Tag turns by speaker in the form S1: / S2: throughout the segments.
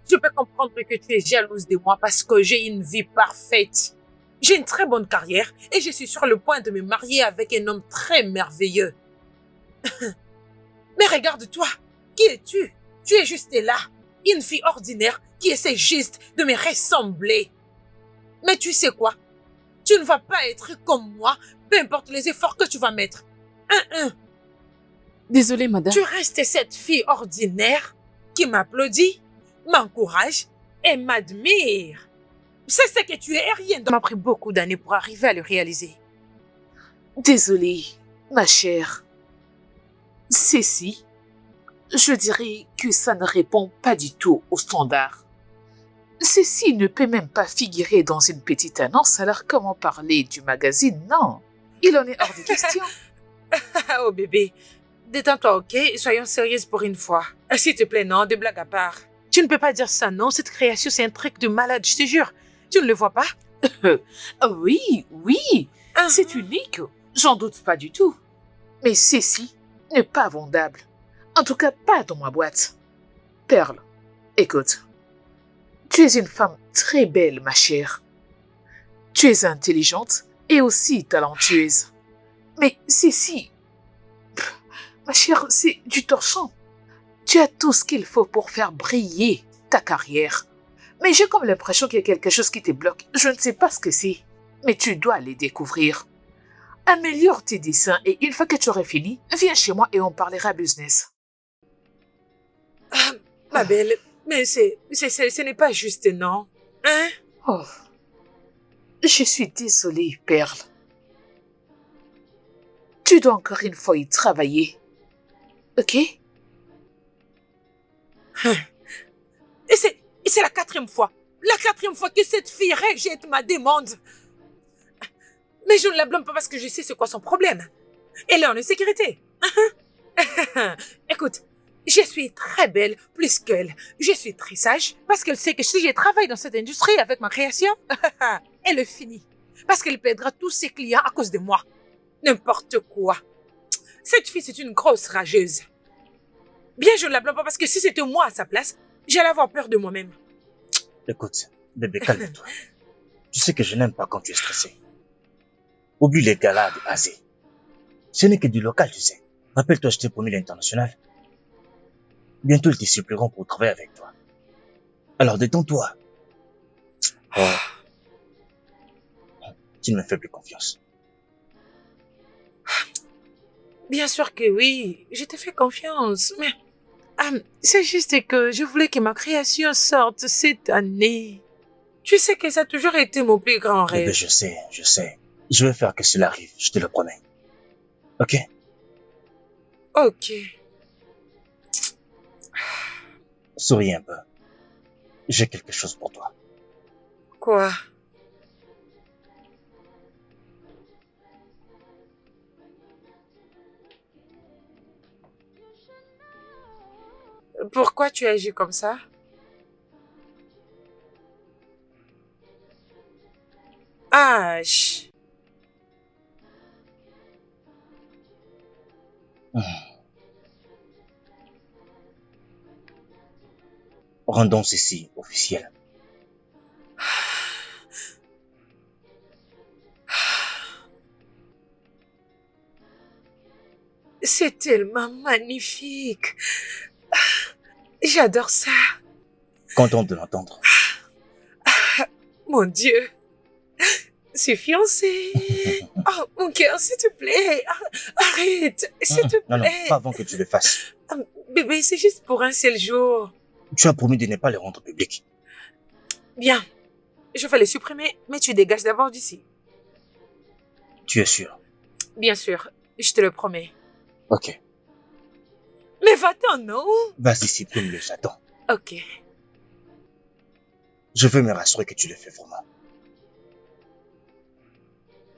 S1: Je peux comprendre que tu es jalouse de moi parce que j'ai une vie parfaite. J'ai une très bonne carrière et je suis sur le point de me marier avec un homme très merveilleux. Mais regarde-toi, qui es-tu? Tu es juste là, une fille ordinaire qui essaie juste de me ressembler. Mais tu sais quoi? Tu ne vas pas être comme moi, peu importe les efforts que tu vas mettre.
S2: Désolée, madame.
S1: Tu restes cette fille ordinaire qui m'applaudit, m'encourage et m'admire. C'est ce que tu es et rien. Ça m'a pris beaucoup d'années pour arriver à le réaliser.
S2: Désolée, ma chère. Ceci, je dirais que ça ne répond pas du tout aux standards. Ceci ne peut même pas figurer dans une petite annonce, alors comment parler du magazine? Non, il en est hors de question.
S1: Oh bébé, détends-toi, ok? Soyons sérieuses pour une fois. S'il te plaît, non, de blagues à part. Tu ne peux pas dire ça, non? Cette création, c'est un truc de malade, je te jure. Tu ne le vois pas?
S2: Oui, c'est unique, j'en doute pas du tout. Mais ceci n'est pas vendable. En tout cas, pas dans ma boîte. Perle, écoute. Tu es une femme très belle, ma chère. Tu es intelligente et aussi talentueuse. Mais ceci, ma chère, c'est du torchon. Tu as tout ce qu'il faut pour faire briller ta carrière. Mais j'ai comme l'impression qu'il y a quelque chose qui te bloque. Je ne sais pas ce que c'est, mais tu dois les découvrir. Améliore tes dessins et une fois que tu auras fini, viens chez moi et on parlera business.
S1: Ma belle, mais ce n'est pas juste, non? Hein?
S2: Oh, je suis désolée, Perle. Tu dois encore une fois y travailler. Ok?
S1: Et c'est la quatrième fois. La quatrième fois que cette fille rejette ma demande. Mais je ne la blâme pas parce que je sais c'est quoi son problème. Elle est en insécurité. Écoute, je suis très belle plus qu'elle. Je suis très sage parce qu'elle sait que si je travaille dans cette industrie avec ma création, elle finit. Parce qu'elle perdra tous ses clients à cause de moi. N'importe quoi. Cette fille, c'est une grosse rageuse. Bien, je ne la blâme pas parce que si c'était moi à sa place, j'allais avoir peur de moi-même.
S3: Écoute, bébé, calme-toi. Tu sais que je n'aime pas quand tu es stressé. Oublie les galas de Azé. Ce n'est que du local, tu sais. Rappelle-toi, je t'ai promis l'international. Bientôt, ils te supplieront pour travailler avec toi. Alors, détends-toi. Oh. Tu ne me fais plus confiance.
S1: Bien sûr que oui, je te fais confiance, mais c'est juste que je voulais que ma création sorte cette année. Tu sais que ça a toujours été mon plus grand rêve.
S3: Bébé, je sais. Je vais faire que cela arrive, je te le promets. Ok?
S1: Ok.
S3: Souris un peu. J'ai quelque chose pour toi.
S1: Quoi? Pourquoi tu agis comme ça? Ah, chut.
S3: Rendons ceci officiel.
S1: C'est tellement magnifique. J'adore ça.
S3: Content de l'entendre.
S1: Mon Dieu. C'est fiancé. Oh, mon cœur, s'il te plaît. Arrête, s'il te plaît.
S3: Non, pas avant que tu le fasses.
S1: Bébé, c'est juste pour un seul jour.
S3: Tu as promis de ne pas le rendre public.
S1: Bien. Je vais les supprimer, mais tu dégages d'abord d'ici.
S3: Tu es sûr?
S1: Bien sûr, je te le promets.
S3: Ok.
S1: Mais va-t'en, non?
S3: Vas-y, supprime-le, j'attends.
S1: Ok.
S3: Je veux me rassurer que tu le fais vraiment.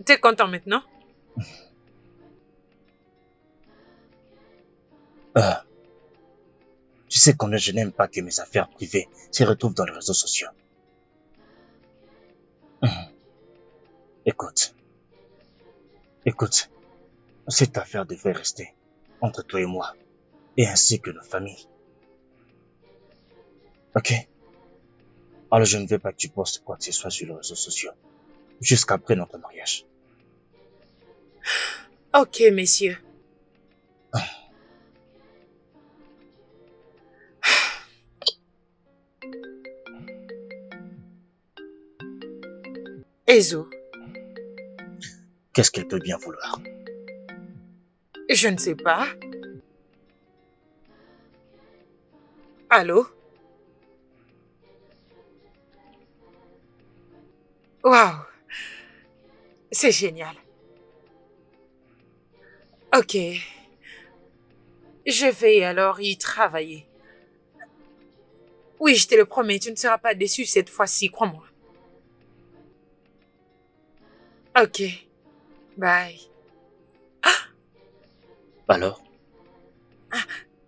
S1: T'es content maintenant?
S3: Tu sais combien je n'aime pas que mes affaires privées se retrouvent dans les réseaux sociaux. Écoute, cette affaire devait rester entre toi et moi, et ainsi que nos familles. Ok? Alors je ne veux pas que tu postes quoi que ce soit sur les réseaux sociaux jusqu'après notre mariage.
S1: Ok, messieurs. Ezo,
S3: Qu'est-ce qu'elle peut bien vouloir?
S1: je ne sais pas. Allô? Waouh, c'est génial. Ok, je vais alors y travailler. Oui, je te le promets, tu ne seras pas déçu cette fois-ci, crois-moi. Ok, bye.
S3: Alors?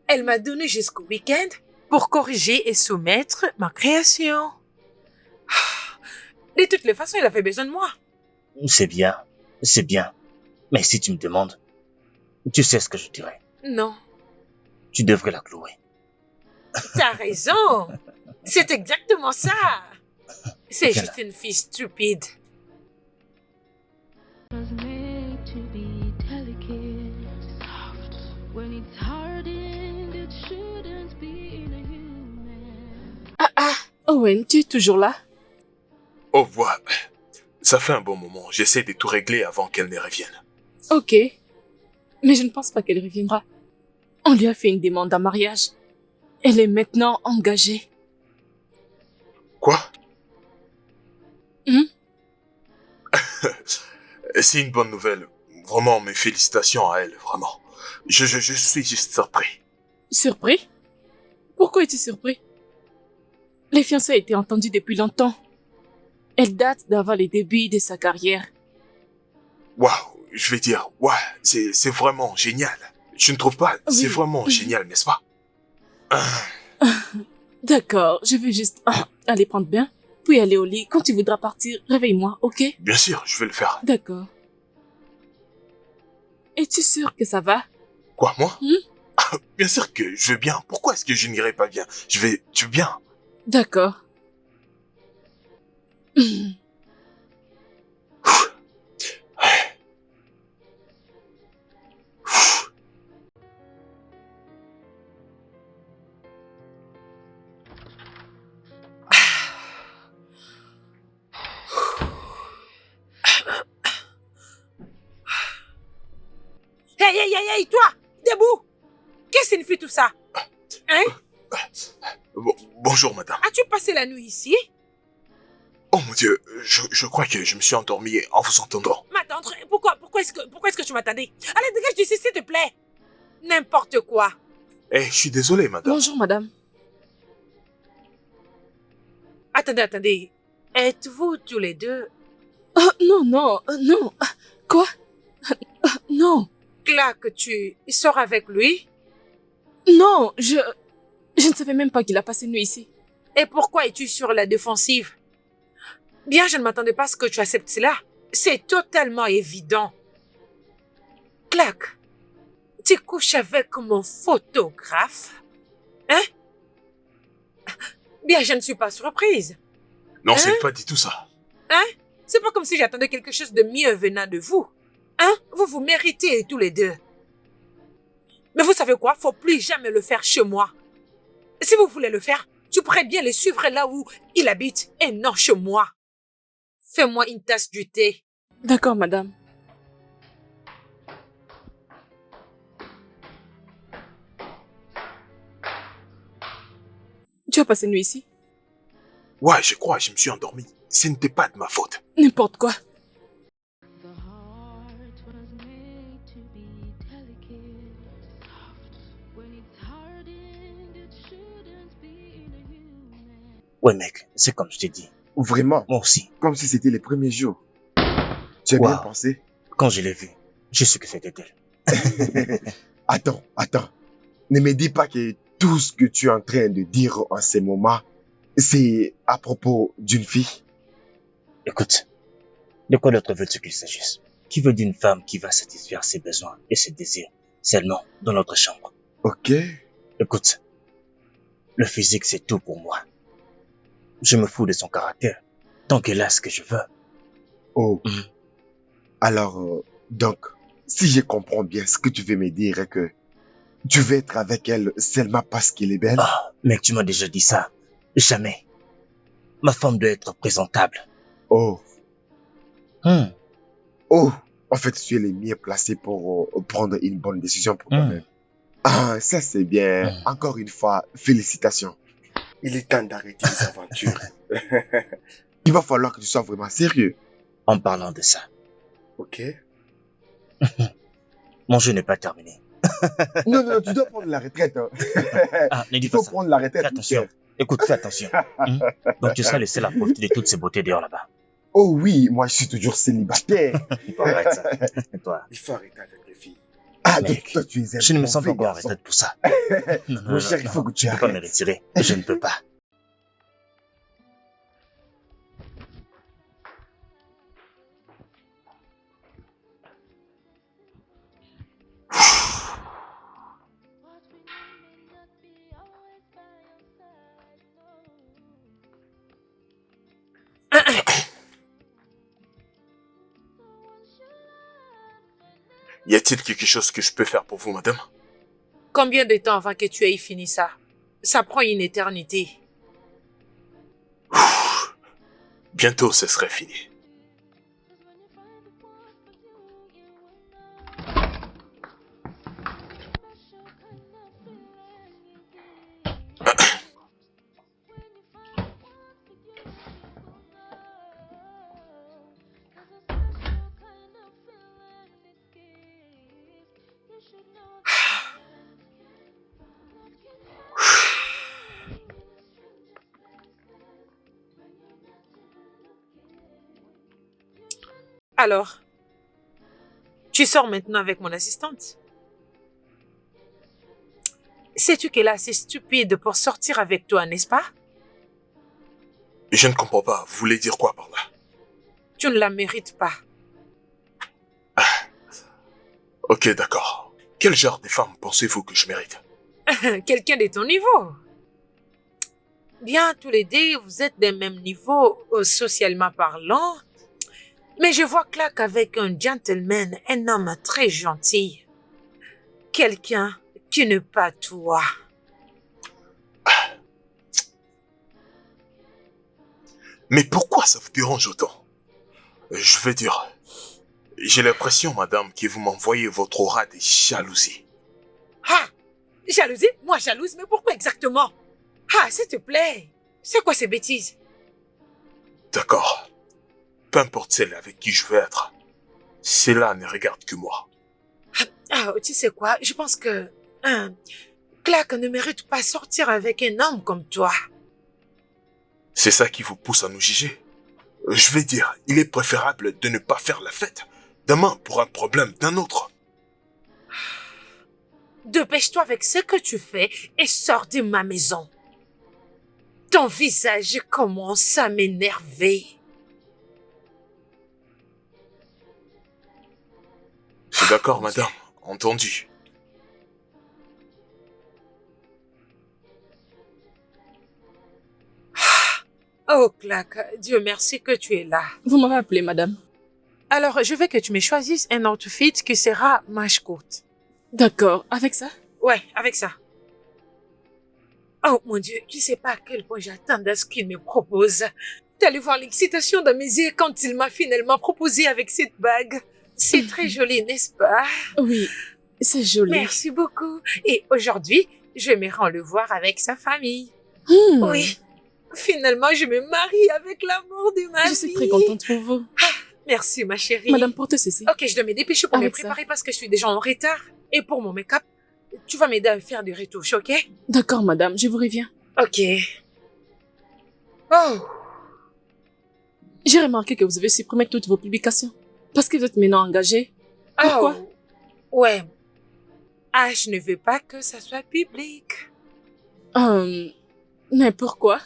S1: Elle m'a donné jusqu'au week-end pour corriger et soumettre ma création. De toutes les façons, elle a fait besoin de moi.
S3: C'est bien, c'est bien. Mais si tu me demandes, tu sais ce que je dirais.
S1: Non,
S3: Tu devrais la clouer.
S1: t'as raison. C'est exactement ça. C'est
S3: Viens
S1: juste une fille stupide.
S4: Was made to be delicate, soft. When it's hardened, it shouldn't be in a human.
S2: Owen, tu es toujours là?
S5: Oh, ouais. Ça fait un bon moment. J'essaie de tout régler avant qu'elle ne revienne.
S2: Ok. Mais je ne pense pas qu'elle reviendra. On lui a fait une demande en mariage. Elle est maintenant engagée.
S5: Quoi?
S2: Hmm?
S5: C'est une bonne nouvelle. Vraiment, mes félicitations à elle, vraiment. Je suis juste surpris.
S2: Surpris? Pourquoi es-tu surpris? Les fiançailles étaient entendues depuis longtemps. Elle date d'avant les débuts de sa carrière.
S5: Waouh, je vais dire, ouais, c'est vraiment génial. Tu ne trouves pas? C'est
S2: Oui.
S5: vraiment génial, n'est-ce pas?
S2: D'accord, je vais juste aller prendre bain, puis aller au lit. Quand tu voudras partir, réveille-moi, ok?
S5: Bien sûr, je vais le faire.
S2: D'accord. Es-tu sûr que ça va?
S5: Quoi, moi?
S2: Hmm?
S5: Bien sûr que je vais bien. Pourquoi est-ce que je n'irai pas bien? Je vais bien.
S2: D'accord.
S1: Hey, hey, hey, hey, toi, debout. Qu'est-ce que signifie tout ça? Hein?
S5: Bonjour, madame.
S1: As-tu passé la nuit ici?
S5: Oh mon Dieu, je crois que je me suis endormi en vous entendant.
S1: M'attendre? Pourquoi est-ce que tu m'attendais? Allez, dégage d'ici, s'il te plaît. N'importe quoi.
S5: Eh, je suis désolé, madame.
S2: Bonjour, madame.
S1: Attendez. Êtes-vous tous les deux?
S2: Oh, non. Quoi? Non.
S1: Là que tu sors avec lui?
S2: Non, je ne savais même pas qu'il a passé une nuit ici.
S1: Et pourquoi es-tu sur la défensive? Bien, je ne m'attendais pas à ce que tu acceptes cela. C'est totalement évident. Clac, tu couches avec mon photographe? Hein? Bien, je ne suis pas surprise.
S5: Non,
S1: Hein?
S5: c'est pas du tout ça.
S1: Hein? C'est pas comme si j'attendais quelque chose de mieux venant de vous. Hein? Vous méritez tous les deux. Mais vous savez quoi? Faut plus jamais le faire chez moi. Si vous voulez le faire, tu pourrais bien le suivre là où il habite et non chez moi. Fais-moi une tasse du thé.
S2: D'accord, madame. Tu as passé une nuit ici?
S5: Ouais, je crois, je me suis endormi. Ce n'était pas de ma faute.
S2: N'importe quoi.
S4: The heart was made to be delicate, soft. When it's hardened, it shouldn't be in a human.
S3: Ouais, mec, c'est comme je t'ai dit.
S6: Vraiment,
S3: Moi aussi,
S6: comme si c'était les premiers jours. Tu as bien
S3: Wow.
S6: pensé?
S3: quand je l'ai vue, je sais que c'était elle.
S6: Attends. Ne me dis pas que tout ce que tu es en train de dire en ces moments, c'est à propos d'une fille.
S3: Écoute, de quoi d'autre veux-tu qu'il s'agisse? Qui veut d'une femme qui va satisfaire ses besoins et ses désirs seulement dans notre chambre?
S6: Ok?
S3: Écoute, le physique c'est tout pour moi. Je me fous de son caractère. Tant qu'elle a ce que je veux.
S6: Oh,
S3: Mhm.
S6: alors, donc, si je comprends bien, ce que tu veux me dire est que tu veux être avec elle seulement parce qu'elle est belle?
S3: Ah, mec, tu m'as déjà dit ça. Jamais. Ma femme doit être présentable.
S6: Oh,
S3: Hmm,
S6: oh, en fait, tu es le mieux placé pour prendre une bonne décision pour
S3: hmm,
S6: toi-même. Ah, ça c'est bien.
S3: hmm.
S6: Encore une fois, félicitations.
S7: Il est temps d'arrêter les aventures.
S6: Il va falloir que tu sois vraiment sérieux.
S3: En parlant de ça,
S7: Ok?
S3: mon jeu n'est pas terminé.
S6: Non, non, tu dois prendre la retraite. Hein.
S3: Ah, ne dis
S6: Il
S3: pas
S6: faut
S3: ça.
S6: prendre la
S3: Fais
S6: retraite.
S3: attention. Écoute, fais attention. Donc tu seras le seul à profiter de toutes ces beautés dehors là-bas.
S6: Oh oui, moi je suis toujours célibataire.
S3: Arrête ça. Et toi,
S7: Il faut arrêter avec les filles.
S6: Ah,
S3: Mec,
S6: donc toi tu es un
S3: je ne me sens pas
S6: mauvais
S3: encore en
S6: garçon.
S3: retraite pour ça. Non,
S6: Mon cher, il faut que tu
S3: je ne peux pas me
S6: arrêtes.
S3: retirer. Je ne peux pas.
S4: What we need may not be always by your side, no. Someone should love
S5: Y a-t-il quelque chose que je peux faire pour vous, madame?
S1: Combien de temps avant que tu aies fini ça? Ça prend une éternité.
S5: Bientôt, ce serait fini.
S1: Alors, tu sors maintenant avec mon assistante? Sais-tu qu'elle est assez stupide pour sortir avec toi, n'est-ce pas?
S5: Je ne comprends pas. Vous voulez dire quoi par là?
S1: Tu ne la mérites pas.
S5: Ok, d'accord. Quel genre de femme pensez-vous que je mérite?
S1: Quelqu'un de ton niveau. Bien, tous les deux, vous êtes des mêmes niveaux, socialement parlant. Mais je vois Clark avec un gentleman, un homme très gentil. Quelqu'un qui n'est pas toi.
S5: Mais pourquoi ça vous dérange autant? Je veux dire, j'ai l'impression, madame, que vous m'envoyez votre aura de jalousie.
S1: Ah! Jalousie? Moi jalouse? Mais pourquoi exactement? Ah, s'il te plaît. C'est quoi ces bêtises?
S5: D'accord. Peu importe celle avec qui je veux être. Cela ne regarde que moi.
S1: Ah, tu sais quoi? Je pense que Clark ne mérite pas sortir avec un homme comme toi.
S5: C'est ça qui vous pousse à nous juger. Je vais dire, il est préférable de ne pas faire la fête demain pour un problème d'un autre.
S1: Dépêche-toi avec ce que tu fais et sors de ma maison. Ton visage commence à m'énerver.
S5: C'est d'accord, madame. Entendu.
S1: Oh, Clark, Dieu merci que tu es là.
S2: Vous m'avez appelé, madame.
S1: Alors, je veux que tu me choisisses un outfit qui sera manche courte.
S2: D'accord, avec ça?
S1: Ouais, avec ça. Oh mon Dieu, tu sais pas à quel point j'attendais ce qu'il me propose. T'allais voir l'excitation dans mes yeux quand il m'a finalement proposé avec cette bague. C'est très joli, n'est-ce pas?
S2: Oui, c'est joli.
S1: Merci beaucoup. Et aujourd'hui, je me rends le voir avec sa famille.
S2: Hmm,
S1: Oui, finalement, je me marie avec l'amour de ma vie.
S2: Je suis très contente pour vous.
S1: Merci, ma chérie.
S2: Madame, portez ceci.
S1: Ok, je dois me dépêcher pour me
S2: Avec ça.
S1: préparer parce que je suis déjà en retard. Et pour mon make-up, tu vas m'aider à faire des retouches, ok?
S2: D'accord, madame, je vous reviens.
S1: Ok. Oh,
S2: J'ai remarqué que vous avez supprimé toutes vos publications. Parce que vous êtes maintenant engagée. Pourquoi?
S1: Oh, ouais. Ah, je ne veux pas que ça soit public.
S2: Mais pourquoi?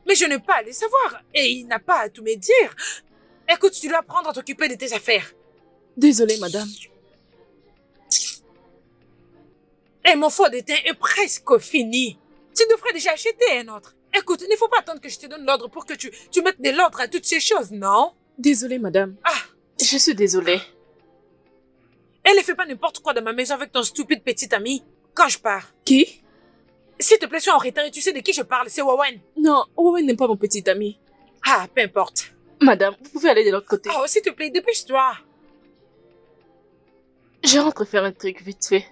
S1: Mais je n'ai pas à le savoir. Et il n'a pas à tout me dire. Écoute, tu dois apprendre à t'occuper de tes affaires.
S2: Désolée, madame.
S1: Et mon fond de teint est presque fini. Tu devrais déjà acheter un autre. Écoute, il ne faut pas attendre que je te donne l'ordre pour que tu mettes de l'ordre à toutes ces choses, non?
S2: Désolée, madame.
S1: Ah,
S2: Je suis désolée.
S1: elle ne fait pas n'importe quoi dans ma maison avec ton stupide petit ami. Quand je pars.
S2: Qui?
S1: S'il te plaît, sois en retard et tu sais de qui je parle, c'est Wawen.
S2: Non, Owen n'est pas mon petit ami.
S1: Ah, peu importe.
S2: Madame, vous pouvez aller de l'autre côté.
S1: Oh, s'il te plaît, dépêche-toi.
S2: Je rentre faire un truc vite fait.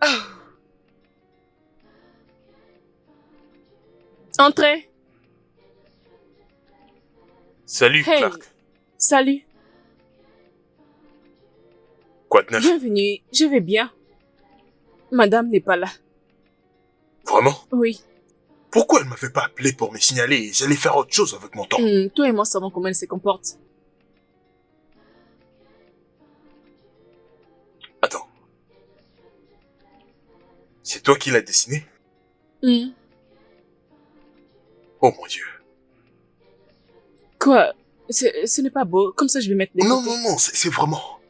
S1: Oh.
S2: Entrez.
S5: Salut,
S2: Hey.
S5: Clark.
S2: Salut.
S5: Quoi de neuf?
S2: Bienvenue. Je vais bien. Madame n'est pas là.
S5: Vraiment?
S2: Oui.
S5: Pourquoi elle m'avait pas appelé pour me signaler? J'allais faire autre chose avec mon temps.
S2: Toi et moi savons comment elle se comporte.
S5: Attends. C'est toi qui l'as dessiné?
S2: Hmm.
S5: Oh mon Dieu.
S2: Quoi? Ce n'est pas beau. Comme ça, je vais mettre des
S5: Non,
S2: côtés.
S5: non, non, c'est vraiment...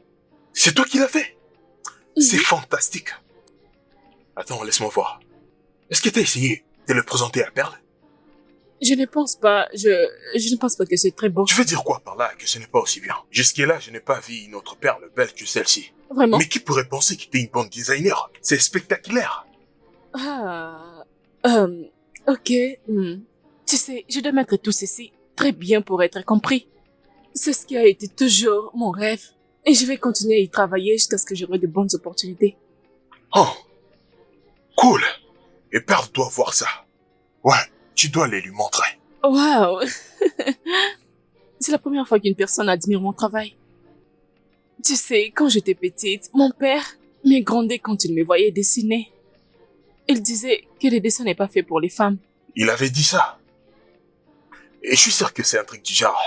S5: C'est toi qui l'as fait? C'est fantastique. Attends, laisse-moi voir. Est-ce que t'as essayé de le présenter à Perle?
S2: Je ne pense pas. Je ne pense pas que c'est très beau.
S5: Tu veux dire quoi par là que ce n'est pas aussi bien? Jusque-là, je n'ai pas vu une autre perle belle que celle-ci.
S2: Vraiment?
S5: Mais qui pourrait penser que t'es une bonne designer? C'est spectaculaire.
S2: Ah. Ok. Tu sais, je dois mettre tout ceci très bien pour être compris. C'est ce qui a été toujours mon rêve. Et je vais continuer à y travailler jusqu'à ce que j'aurai de bonnes opportunités.
S5: Oh, cool. Et Perle doit voir ça. Ouais, tu dois aller lui montrer.
S2: Waouh! C'est la première fois qu'une personne admire mon travail. Tu sais, quand j'étais petite, mon père me grondait quand il me voyait dessiner. Il disait que le dessin n'est pas fait pour les femmes.
S5: Il avait dit ça. Et je suis sûr que c'est un truc du genre.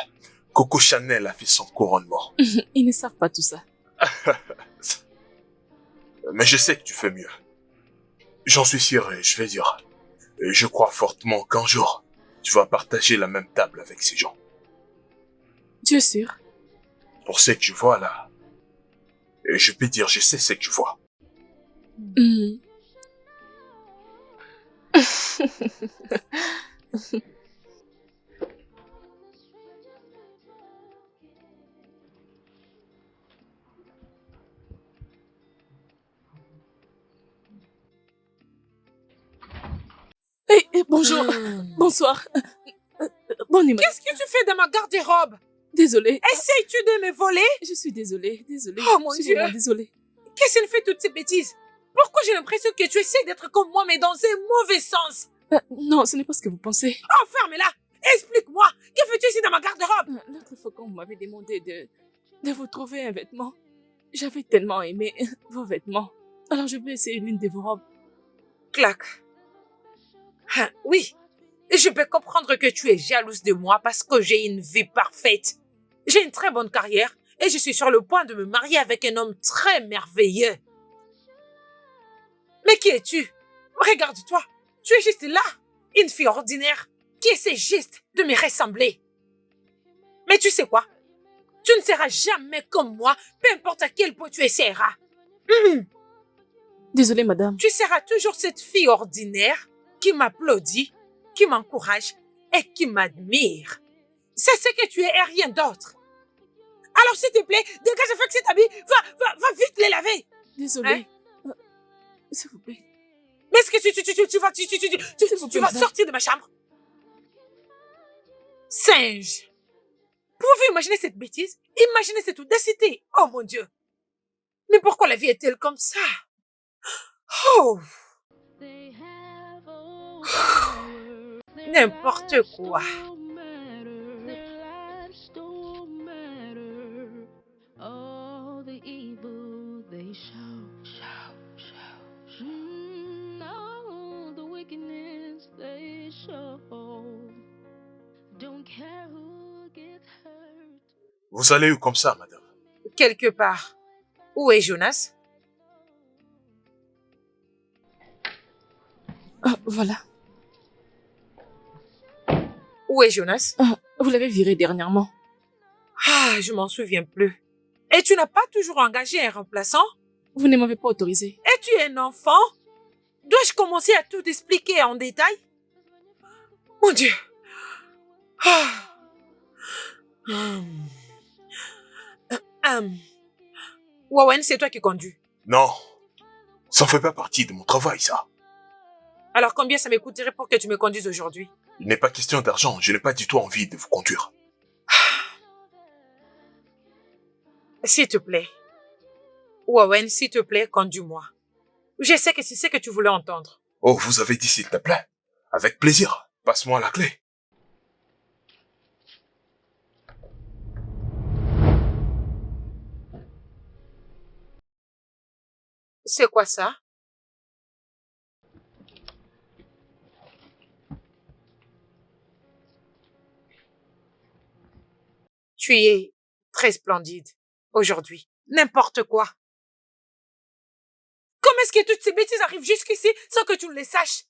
S5: Coco Chanel a fait son couronnement.
S2: Ils ne savent pas tout ça.
S5: Mais je sais que tu fais mieux. J'en suis sûr et je vais dire. Et je crois fortement qu'un jour, tu vas partager la même table avec ces gens.
S2: Tu es sûr?
S5: Pour ce que je vois là. Et je peux dire, je sais ce que je vois.
S2: Hmm. Bonjour. Bonsoir. Bonne nuit.
S1: Qu'est-ce que tu fais dans ma garde-robe?
S2: Désolée.
S1: Essayes-tu de me voler?
S2: Je suis désolée.
S1: Oh, mon
S2: Je suis
S1: Dieu.
S2: vraiment désolée.
S1: Qu'est-ce qu'elle fait toutes ces bêtises? Pourquoi j'ai l'impression que tu essaies d'être comme moi, mais dans un mauvais sens?
S2: Non, ce n'est pas ce que vous pensez.
S1: Oh, ferme-la! Explique-moi! Que fais-tu ici dans ma garde-robe?
S2: L'autre fois quand vous m'avez demandé de vous trouver un vêtement, j'avais tellement aimé vos vêtements. Alors je vais essayer l'une de vos robes.
S1: Clac. Hein, oui, je peux comprendre que tu es jalouse de moi parce que j'ai une vie parfaite. J'ai une très bonne carrière et je suis sur le point de me marier avec un homme très merveilleux. Mais qui es-tu? Regarde-toi, tu es juste là, une fille ordinaire qui essaie juste de me ressembler. Mais tu sais quoi? Tu ne seras jamais comme moi, peu importe à quel point tu essaieras.
S2: Désolée, madame.
S1: Tu seras toujours cette fille ordinaire qui m'applaudit, qui m'encourage et qui m'admire. C'est ce que tu es et rien d'autre. Alors s'il te plaît, dégage avec cet habit, va vite les laver.
S2: Désolée. S'il vous plaît.
S1: Mais est-ce que tu vas
S2: madame.
S1: sortir de ma chambre? Singe. Pouvez-vous imaginer cette bêtise? Imaginez cette audacité. Oh mon Dieu. Mais pourquoi la vie est-elle comme ça? Oh. N'importe quoi.
S5: Vous allez où comme ça, madame?
S1: Quelque part. Où est Jonas?
S2: Voilà.
S1: Où est Jonas?
S2: Vous l'avez viré dernièrement.
S1: Ah, je m'en souviens plus. Et tu n'as pas toujours engagé un remplaçant?
S2: Vous ne m'avez pas autorisé.
S1: Es-tu un enfant? Dois-je commencer à tout expliquer en détail? Mon Dieu. Ah. Hum. Hum. Wawen, c'est toi qui conduis.
S5: Non, ça ne fait pas partie de mon travail, ça.
S1: Alors combien ça me coûterait pour que tu me conduises aujourd'hui?
S5: Il n'est pas question d'argent, je n'ai pas du tout envie de vous conduire.
S1: S'il te plaît. Wawen, s'il te plaît, conduis-moi. Je sais que c'est ce que tu voulais entendre.
S5: Oh, vous avez dit s'il te plaît. Avec plaisir. Passe-moi la clé.
S1: C'est quoi ça? Tu es très splendide aujourd'hui. N'importe quoi. Comment est-ce que toutes ces bêtises arrivent jusqu'ici sans que tu ne les saches?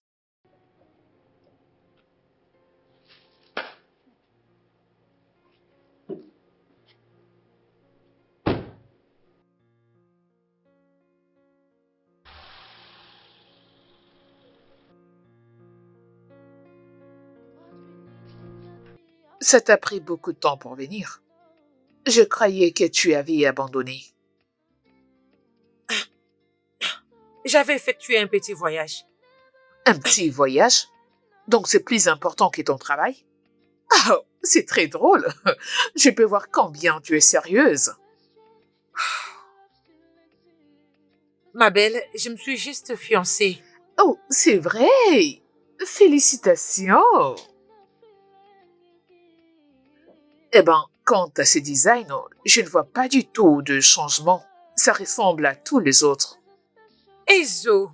S2: Ça t'a pris beaucoup de temps pour venir. Je croyais que tu avais abandonné.
S1: J'avais effectué un petit voyage.
S2: Un petit voyage? Donc c'est plus important que ton travail? Ah, c'est très drôle. Je peux voir combien tu es sérieuse.
S1: Ma belle, je me suis juste fiancée.
S2: Oh, c'est vrai. Félicitations. Eh ben, quant à ce design, je ne vois pas du tout de changement. Ça ressemble à tous les autres.
S1: Ezo,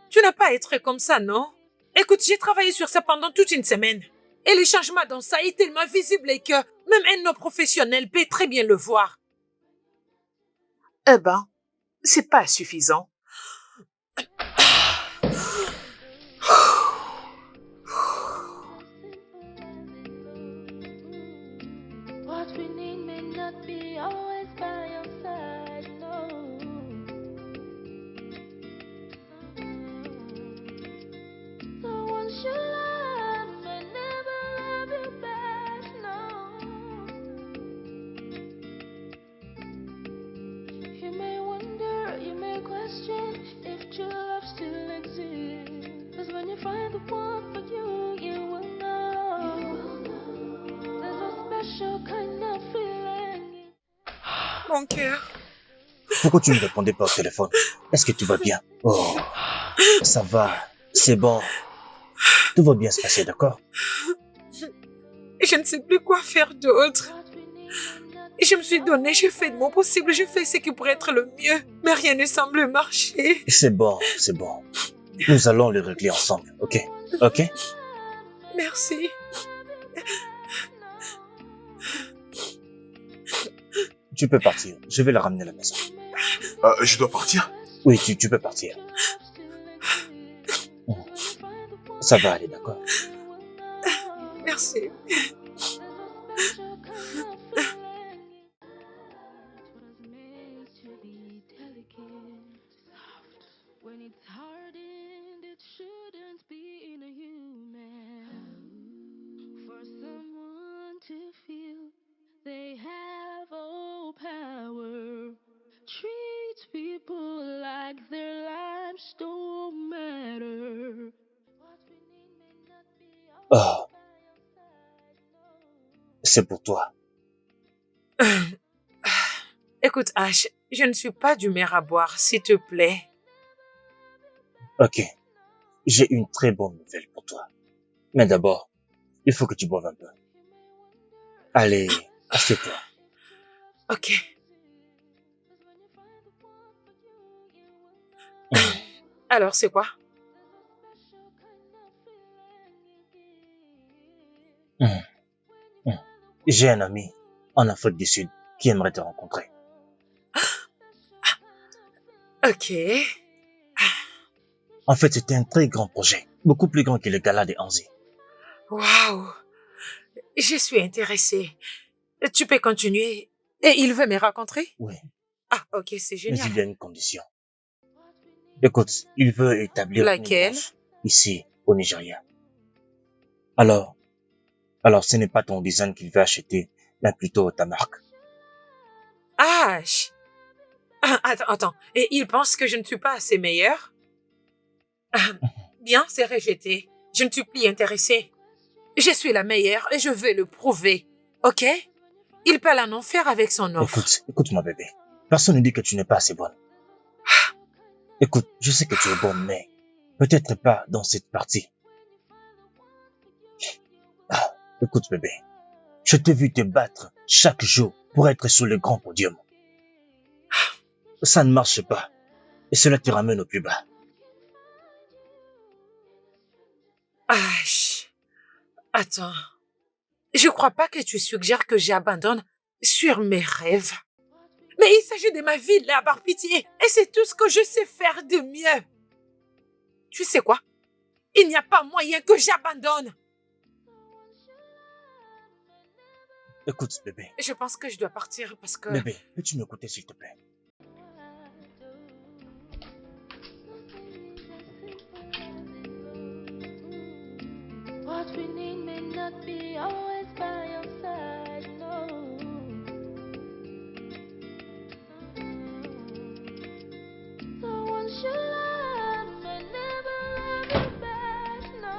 S1: tu n'as pas à être comme ça, non? Écoute, j'ai travaillé sur ça pendant toute une semaine. Et le changement dans ça est tellement visible que même un non professionnel peut très bien le voir.
S2: Eh ben, c'est pas suffisant.
S4: What we need may not be always by your side, no. The ones you love may never love you back, no. You may wonder, you may question if true love still exists. 'Cause when you find the one for you, you will know. There's a special kind of feeling.
S1: Mon cœur.
S3: Pourquoi tu ne répondais pas au téléphone? Est-ce que tu vas bien? Oh, ça va. C'est bon. Tout va bien se passer, d'accord?
S1: Je ne sais plus quoi faire d'autre. Je me suis donné, j'ai fait de mon possible, je fais ce qui pourrait être le mieux, mais rien ne semble marcher.
S3: C'est bon, c'est bon. Nous allons le régler ensemble, ok? Ok?
S1: Merci.
S3: Tu peux partir. Je vais la ramener à la maison.
S5: Je dois partir?
S3: Oui, tu peux partir. Ça va aller, d'accord?
S1: Merci.
S4: When it's hardened, it shouldn't be in a human. For someone to feel they have all power, treat people like their lives don't matter. What we need may not be
S3: Oh,
S4: always by your side, no.
S3: c'est pour toi.
S1: Écoute, Ash, je ne suis pas d'humeur à boire, s'il te plaît.
S3: Ok. J'ai une très bonne nouvelle pour toi. Mais d'abord, il faut que tu boives un peu. Allez, assieds-toi.
S1: Ok. Alors, c'est quoi?
S3: J'ai un ami en Afrique du Sud qui aimerait te rencontrer.
S1: Ok.
S3: En fait, c'était un très grand projet. Beaucoup plus grand que le gala de Anzi.
S1: Waouh. Je suis intéressée. Tu peux continuer. Et il veut me rencontrer?
S3: Oui,
S1: Ah, ok, c'est
S3: mais
S1: génial.
S3: il y a une condition. Écoute, il veut établir une
S1: Laquelle?
S3: branche ici, au Nigeria. Alors, alors ce n'est pas ton design qu'il veut acheter, mais plutôt ta marque.
S1: Ah, attends. Et il pense que je ne suis pas assez meilleure? Bien, c'est rejeté. Je ne suis plus intéressée. Je suis la meilleure et je vais le prouver. Ok? Il peut aller en enfer avec son offre.
S3: Écoute mon bébé. Personne ne dit que tu n'es pas assez bonne. Écoute, je sais que tu es bonne, mais peut-être pas dans cette partie. Écoute bébé, je t'ai vu te battre chaque jour pour être sur le grand podium. Ça ne marche pas et cela te ramène au plus bas.
S1: Attends. Je crois pas que tu suggères que j'abandonne sur mes rêves. Mais il s'agit de ma vie là, par pitié. Et c'est tout ce que je sais faire de mieux. Tu sais quoi? Il n'y a pas moyen que j'abandonne.
S3: Écoute bébé.
S1: Je pense que je dois partir parce que...
S3: Bébé, peux-tu m'écouter s'il te plaît?
S4: What we need may not be always by your side, no. So once you love may never love you back, no.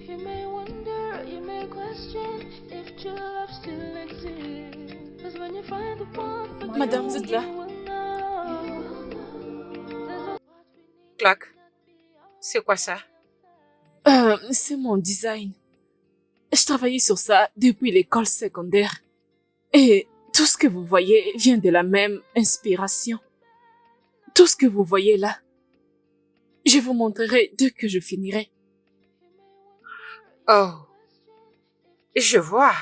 S4: You may wonder, you may question if true love still exists. 'Cause when you find the one for you,
S2: Madame, vous êtes là?
S4: you will know.
S1: Clac. C'est quoi ça?
S2: C'est mon design. Je travaillais sur ça depuis l'école secondaire. Et tout ce que vous voyez vient de la même inspiration. Tout ce que vous voyez là. Je vous montrerai dès que je finirai.
S1: Oh. Je vois.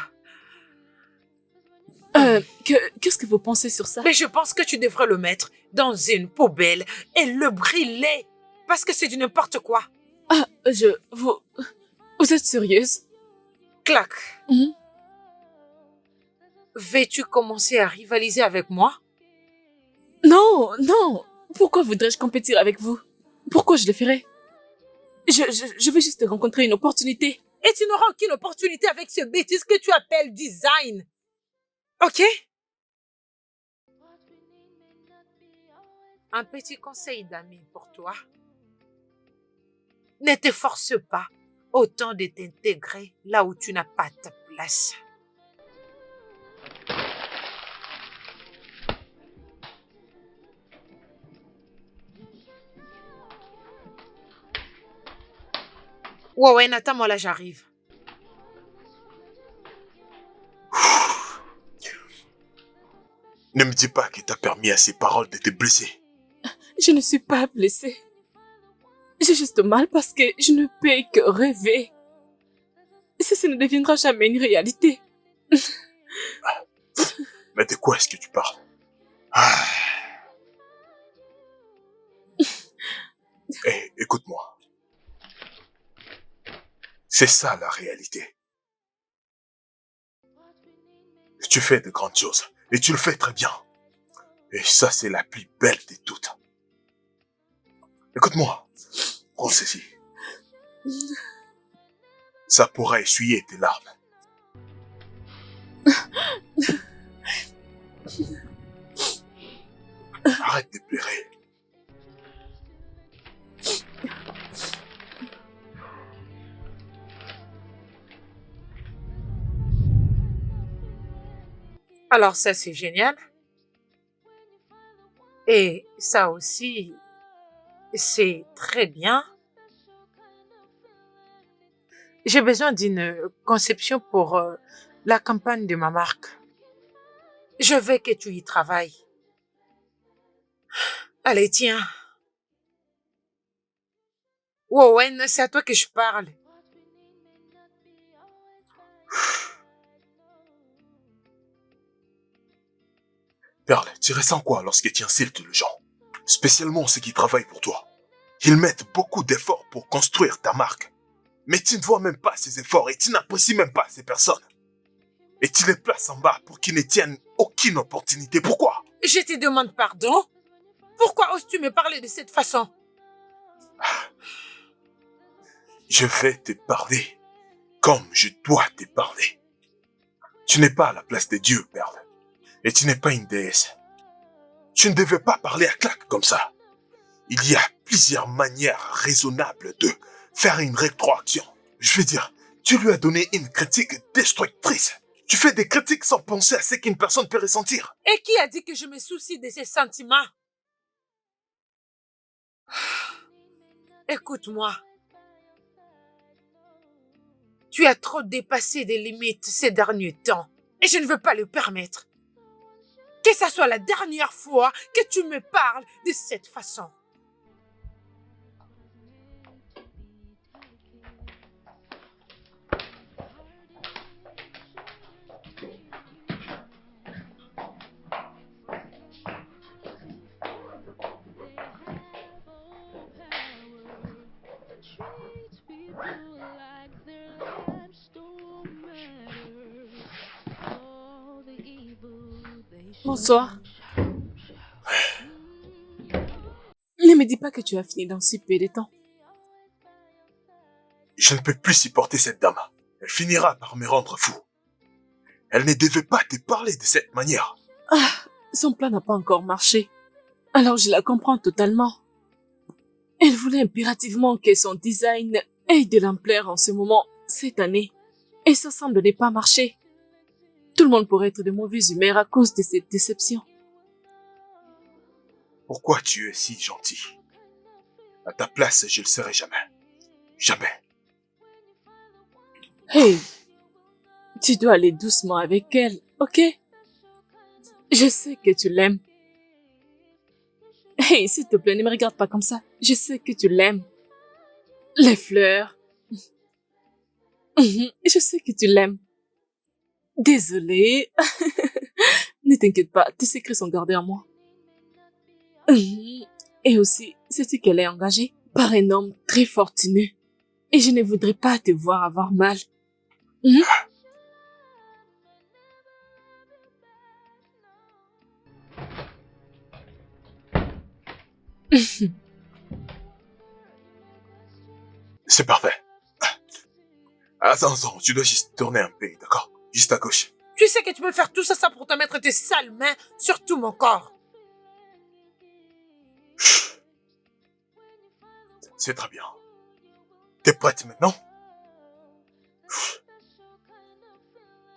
S2: Qu'est-ce que vous pensez sur ça?
S1: Mais je pense que tu devrais le mettre dans une poubelle et le brûler. Parce que c'est du n'importe quoi.
S2: Vous êtes sérieuse?
S1: Clac.
S2: Mhm.
S1: Veux-tu commencer à rivaliser avec moi?
S2: Non. Pourquoi voudrais-je compétir avec vous? Pourquoi je le ferais? Je veux juste rencontrer une opportunité.
S1: Et tu n'auras aucune opportunité avec ce bêtise que tu appelles design. Ok? Un petit conseil d'ami pour toi. Ne te force pas autant de t'intégrer là où tu n'as pas ta place. Ouais, attends-moi là, j'arrive.
S5: Ne me dis pas que t'as permis à ces paroles de te blesser.
S2: Je ne suis pas blessée. J'ai juste mal parce que je ne peux que rêver. Ça ne deviendra jamais une réalité.
S5: Mais de quoi est-ce que tu parles? Écoute-moi. C'est ça la réalité. Tu fais de grandes choses. Et tu le fais très bien. Et ça, c'est la plus belle de toutes. Écoute-moi. Prends ceci. Ça pourra essuyer tes larmes. Arrête de pleurer.
S1: Alors ça, c'est génial. Et ça aussi, c'est très bien. J'ai besoin d'une conception pour la campagne de ma marque. Je veux que tu y travailles. Allez, tiens. Wowen, c'est à toi que je parle.
S5: Perle, tu ressens quoi lorsque tu insultes les gens? Spécialement ceux qui travaillent pour toi. Ils mettent beaucoup d'efforts pour construire ta marque. Mais tu ne vois même pas ces efforts et tu n'apprécies même pas ces personnes. Et tu les places en bas pour qu'ils ne tiennent aucune opportunité. Pourquoi?
S1: Je te demande pardon. Pourquoi oses-tu me parler de cette façon?
S5: Je vais te parler comme je dois te parler. Tu n'es pas à la place de Dieu, Perle. Et tu n'es pas une déesse. Tu ne devais pas parler à claque comme ça. Il y a plusieurs manières raisonnables de faire une rétroaction. Je veux dire, tu lui as donné une critique destructrice. Tu fais des critiques sans penser à ce qu'une personne peut ressentir.
S1: Et qui a dit que je me soucie de ses sentiments? Écoute-moi. Tu as trop dépassé des limites ces derniers temps. Et je ne veux pas le permettre. Que ça soit la dernière fois que tu me parles de cette façon.
S4: Treat people like their lives don't matter. All the evil they show.
S2: Bonsoir. Ne me dis pas que tu as fini dans si peu de temps.
S5: Je ne peux plus supporter cette dame. Elle finira par me rendre fou. Elle ne devait pas te parler de cette manière.
S2: Ah, son plan n'a pas encore marché. Alors je la comprends totalement. Elle voulait impérativement que son design ait de l'ampleur en ce moment, cette année. Et ça semble ne pas marcher. Tout le monde pourrait être de mauvaise humeur à cause de cette déception.
S5: Pourquoi tu es si gentil? À ta place, je le serai jamais. Jamais.
S2: Hey, tu dois aller doucement avec elle, ok? Je sais que tu l'aimes. Hey, s'il te plaît, ne me regarde pas comme ça. Je sais que tu l'aimes. Les fleurs. Je sais que tu l'aimes. Désolée. Ne t'inquiète pas, tes secrets sont gardés en moi. Et aussi, sais-tu qu'elle est engagée par un homme très fortuné. Et je ne voudrais pas te voir avoir mal.
S5: C'est parfait. Attends, tu dois juste tourner un peu, d'accord? Juste à gauche.
S1: Tu sais que tu peux faire tout ça pour te mettre tes sales mains sur tout mon corps.
S5: C'est très bien. T'es prête maintenant?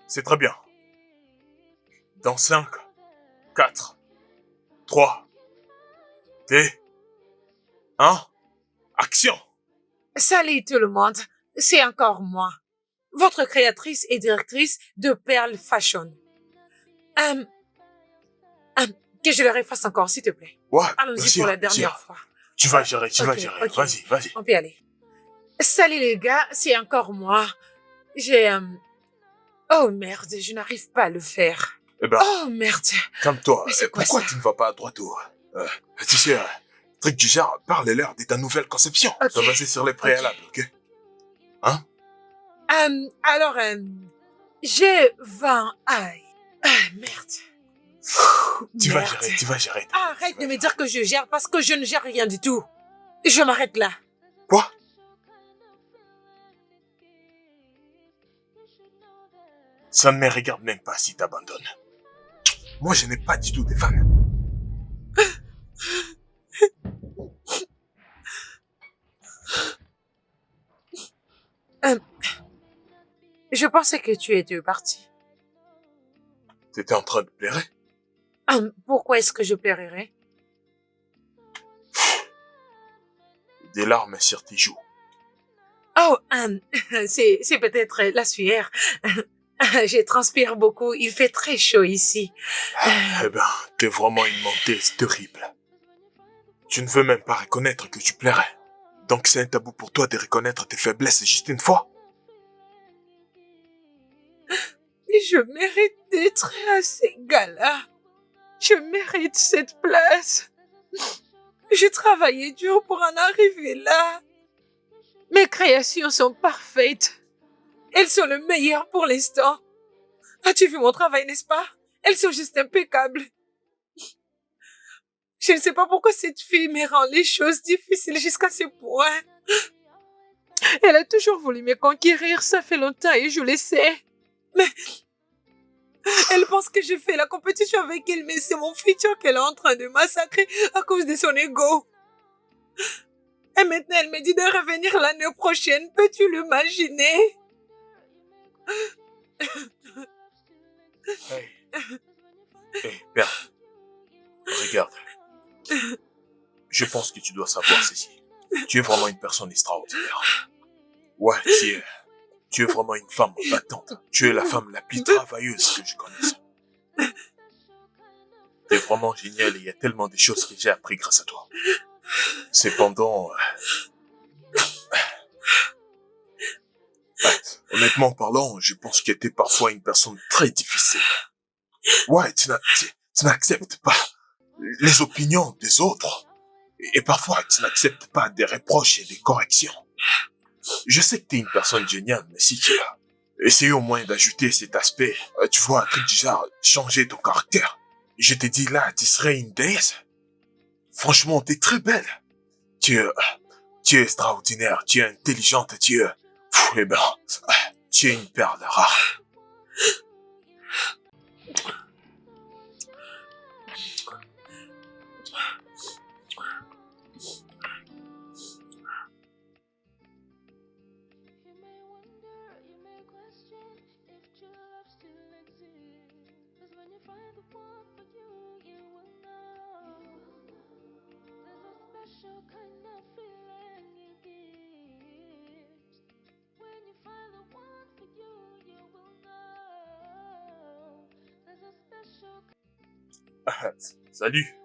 S5: C'est très bien. Dans 5, 4, 3, 2, 1, action!
S1: Salut tout le monde, c'est encore moi, votre créatrice et directrice de Pearl Fashion. Que je le refasse encore, s'il te plaît.
S5: Ouais,
S1: Allons-y
S5: bien sûr,
S1: pour la
S5: bien
S1: dernière
S5: sûr.
S1: fois.
S5: Tu vas gérer, tu vas
S1: Ok,
S5: gérer.
S1: ok.
S5: Vas-y, vas-y.
S1: On peut y aller. Salut les gars, c'est encore moi. J'ai... Oh merde, je n'arrive pas à le faire.
S5: Eh ben,
S1: Oh merde.
S5: calme-toi.
S1: Mais c'est quoi
S5: Pourquoi
S1: ça?
S5: tu ne vas pas à droite au... tu sais, truc du genre, parle-leur de ta nouvelle conception.
S1: Ok.
S5: Sois basé sur les préalables, ok?
S1: Alors, j'ai 20... Aïe. Ah, merde.
S5: Tu vas
S1: Merde.
S5: gérer, tu vas gérer.
S1: Arrête de me dire que je gère parce que je ne gère rien du tout. Je m'arrête là.
S5: Quoi? Ça ne me regarde même pas si t'abandonnes. Moi, je n'ai pas du tout de fans.
S1: Je pensais que tu étais parti.
S5: T'étais en train de pleurer?
S1: Pourquoi est-ce que je pleurerais?
S5: Des larmes sur tes joues.
S1: Oh, c'est peut-être la sueur. Je transpire beaucoup. Il fait très chaud ici.
S5: Eh ben, t'es vraiment une menteuse terrible. Tu ne veux même pas reconnaître que tu plairais. Donc c'est un tabou pour toi de reconnaître tes faiblesses juste une fois.
S1: Je mérite d'être à ces gars-là. Je mérite cette place. J'ai travaillé dur pour en arriver là. Mes créations sont parfaites. Elles sont le meilleur pour l'instant. As-tu vu mon travail, n'est-ce pas? Elles sont juste impeccables. Je ne sais pas pourquoi cette fille me rend les choses difficiles jusqu'à ce point. Elle a toujours voulu me conquérir, ça fait longtemps et je le sais. Mais elle pense que je fais la compétition avec elle, mais c'est mon futur qu'elle est en train de massacrer à cause de son ego. Et maintenant, elle me dit de revenir l'année prochaine. Peux-tu l'imaginer?
S5: Hey. Hey, père. Regarde. Je pense que tu dois savoir ceci. Tu es vraiment une personne extraordinaire. Ouais, tu es vraiment une femme battante. Tu es la femme la plus travailleuse que je connaisse. Tu es vraiment géniale et il y a tellement de choses que j'ai appris grâce à toi. Cependant, honnêtement parlant, je pense que tu es parfois une personne très difficile. Ouais, tu n'acceptes pas les opinions des autres. Et parfois, tu n'acceptes pas des reproches et des corrections. Je sais que tu es une personne géniale, mais si tu as essayé au moins d'ajouter cet aspect, tu vois, un truc du genre, changer ton caractère. Je te dis là, tu serais une déesse. Franchement, tu es très belle. Tu es extraordinaire, tu es intelligente, eh ben, tu es une perle rare. Salut.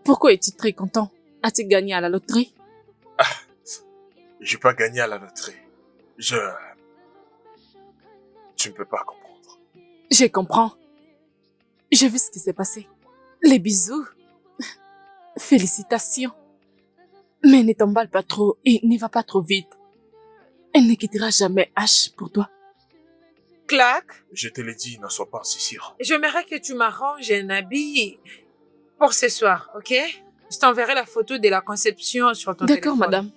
S2: Pourquoi es-tu très content? As-tu gagné à la loterie?
S5: J'ai pas gagné à la loterie. Tu ne peux pas comprendre.
S2: Je comprends. J'ai vu ce qui s'est passé. Les bisous. Félicitations. Mais ne t'emballe pas trop et n'y va pas trop vite. Elle ne quittera jamais H pour toi.
S1: Clac,
S5: Je te l'ai dit, ne sois pas si sûr.
S1: j'aimerais que tu m'arranges un habit pour ce soir, ok? Je t'enverrai la photo de la conception sur ton téléphone.
S2: D'accord, madame.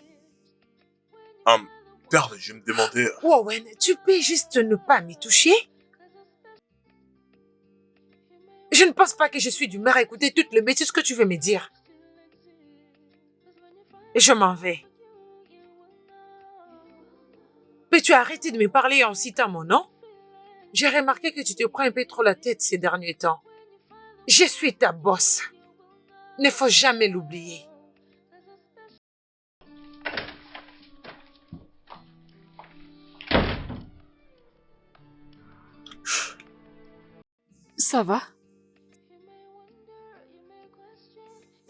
S5: Perle, je me demandais...
S1: Wowen, tu peux juste ne pas m'y toucher? Je ne pense pas que je suis d'humeur à écouter toutes les bêtises que tu veux me dire. Et je m'en vais. Peux-tu arrêter de me parler en citant mon nom? J'ai remarqué que tu te prends un peu trop la tête ces derniers temps. Je suis ta boss. Ne faut jamais l'oublier.
S2: Ça va?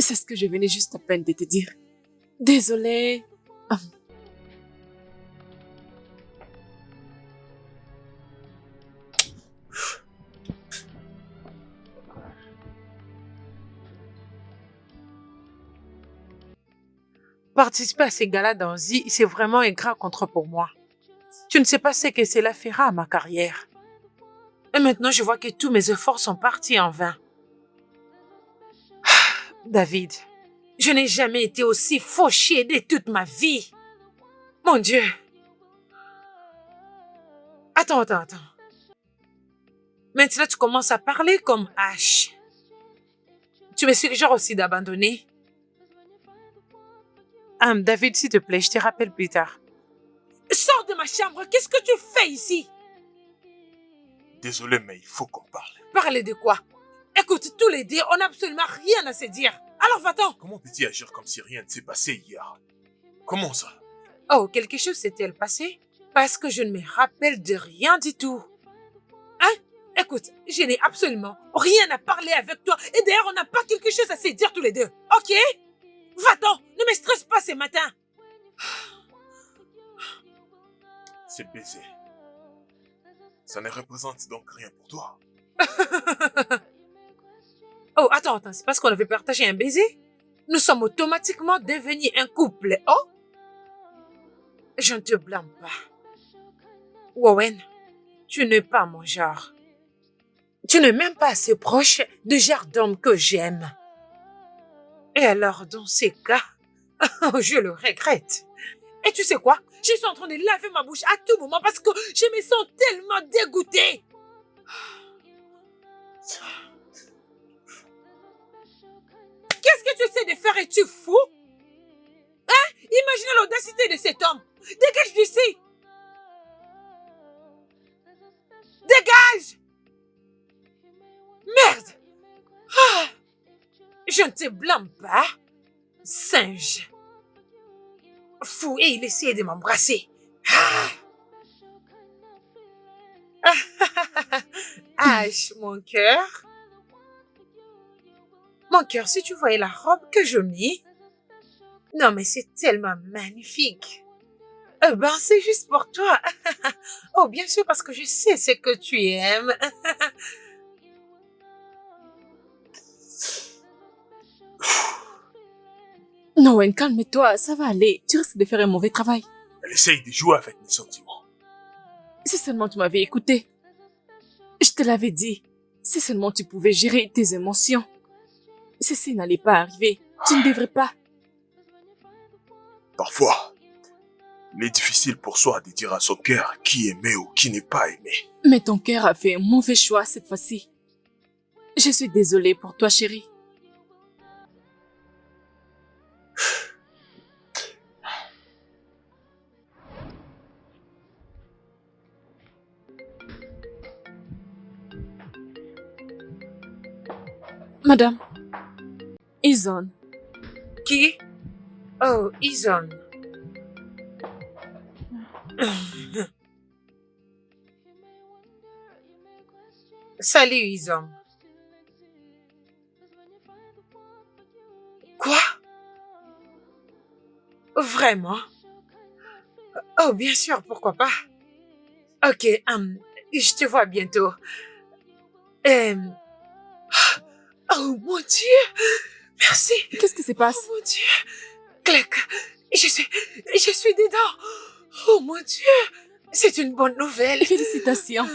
S2: C'est ce que je venais juste à peine de te dire. Désolée.
S1: Participer à ces galas d'Anzi, c'est vraiment un grand contre pour moi. Tu ne sais pas ce que cela fera à ma carrière. Et maintenant, je vois que tous mes efforts sont partis en vain. David, je n'ai jamais été aussi fauchée de toute ma vie. Mon Dieu. Attends. Maintenant, tu commences à parler comme H. Tu me suggères aussi d'abandonner? David, s'il te plaît, je te rappelle plus tard. Sors de ma chambre, qu'est-ce que tu fais ici?
S5: Désolé, mais il faut qu'on parle.
S1: Parler de quoi? Écoute, tous les deux, on n'a absolument rien à se dire. Alors va-t'en.
S5: Comment peux-tu agir comme si rien ne s'est passé hier? Comment ça?
S1: Oh, quelque chose s'est-elle passé? Parce que je ne me rappelle de rien du tout. Hein? Écoute, je n'ai absolument rien à parler avec toi. Et d'ailleurs, on n'a pas quelque chose à se dire tous les deux. Ok? Va-t'en, ne me stresse pas ce matin.
S5: C'est baiser. Ça ne représente donc rien pour toi.
S1: Oh, attends, c'est parce qu'on avait partagé un baiser? Nous sommes automatiquement devenus un couple, oh? Je ne te blâme pas. Wowen, tu n'es pas mon genre. Tu n'es même pas assez proche du genre d'homme que j'aime. Et alors, dans ces cas, je le regrette. Et tu sais quoi? Je suis en train de laver ma bouche à tout moment parce que je me sens tellement dégoûtée. Qu'est-ce que tu essaies de faire? Es-tu fou? Hein? Imaginez l'audacité de cet homme. Dégage d'ici. Dégage! Merde! Ah! Je ne te blâme pas, singe. Fou, et il essayait de m'embrasser. Ah! H, mon cœur. Mon cœur, si tu voyais la robe que je mis. Non, mais c'est tellement magnifique. Ben, c'est juste pour toi. Oh, bien sûr, parce que je sais ce que tu aimes.
S2: Non, Wen, calme-toi, ça va aller. Tu risques de faire un mauvais travail.
S5: Elle essaye de jouer avec mes sentiments.
S2: Si seulement tu m'avais écouté. Je te l'avais dit. Si seulement tu pouvais gérer tes émotions. Ceci n'allait pas arriver. Tu ne devrais pas.
S5: Parfois, il est difficile pour soi de dire à son cœur qui aimer ou qui n'est pas aimé.
S2: Mais ton cœur a fait un mauvais choix cette fois-ci. Je suis désolée pour toi, chérie. Madame, Izon.
S1: Qui? Oh, Izon. Salut, Izon. Quoi? Vraiment? Oh, bien sûr, pourquoi pas? Ok, je te vois bientôt. Oh, mon Dieu! Merci!
S2: Qu'est-ce qui se passe?
S1: Oh, mon Dieu! Clac! Je suis dedans! Oh, mon Dieu! C'est une bonne nouvelle!
S2: Félicitations.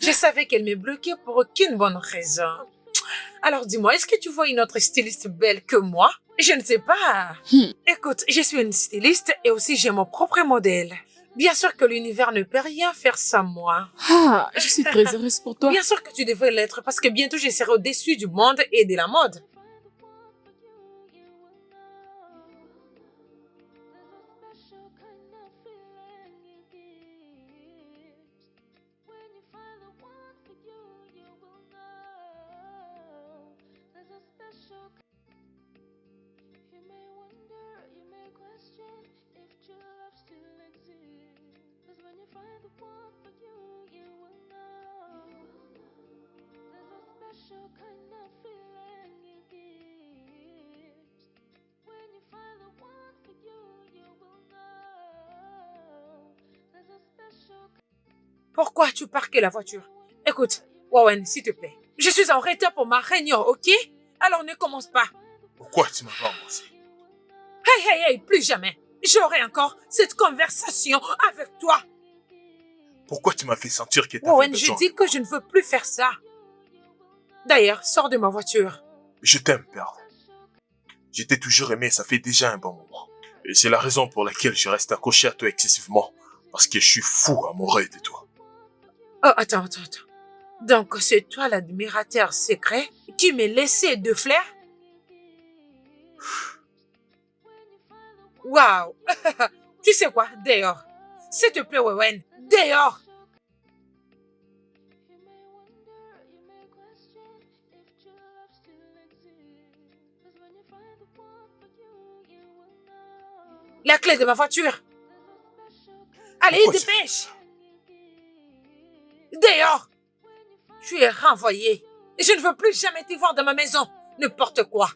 S1: Je savais qu'elle m'est bloquée pour aucune bonne raison. Alors dis-moi, est-ce que tu vois une autre styliste belle que moi? Je ne sais pas. Écoute, je suis une styliste et aussi j'ai mon propre modèle. Bien sûr que l'univers ne peut rien faire sans moi.
S2: Ah, je suis très heureuse pour toi.
S1: Bien sûr que tu devrais l'être parce que bientôt je serai au-dessus du monde et de la mode. Pourquoi tu parques la voiture? Écoute, Wawen, s'il te plaît. Je suis en retard pour ma réunion, ok? Alors ne commence pas.
S5: Pourquoi tu m'as pas embrassé?
S1: Hey, plus jamais. J'aurai encore cette conversation avec toi.
S5: Pourquoi tu m'as fait sentir que t'avais
S1: Wawen,
S5: besoin
S1: je dis que je ne veux plus faire ça. D'ailleurs, sors de ma voiture.
S5: Je t'aime, Perle. Je t'ai toujours aimé, ça fait déjà un bon moment. Et c'est la raison pour laquelle je reste accroché à toi excessivement. Parce que je suis fou amoureux de toi.
S1: Oh, attends. Donc, c'est toi l'admirateur secret qui m'est laissé de flair? Waouh! Tu sais quoi? Dehors. S'il te plaît, Wawen. Dehors! La clé de ma voiture. Allez,
S5: Pourquoi
S1: dépêche! Dehors! Tu es renvoyé. Et je ne veux plus jamais te voir dans ma maison. N'importe quoi.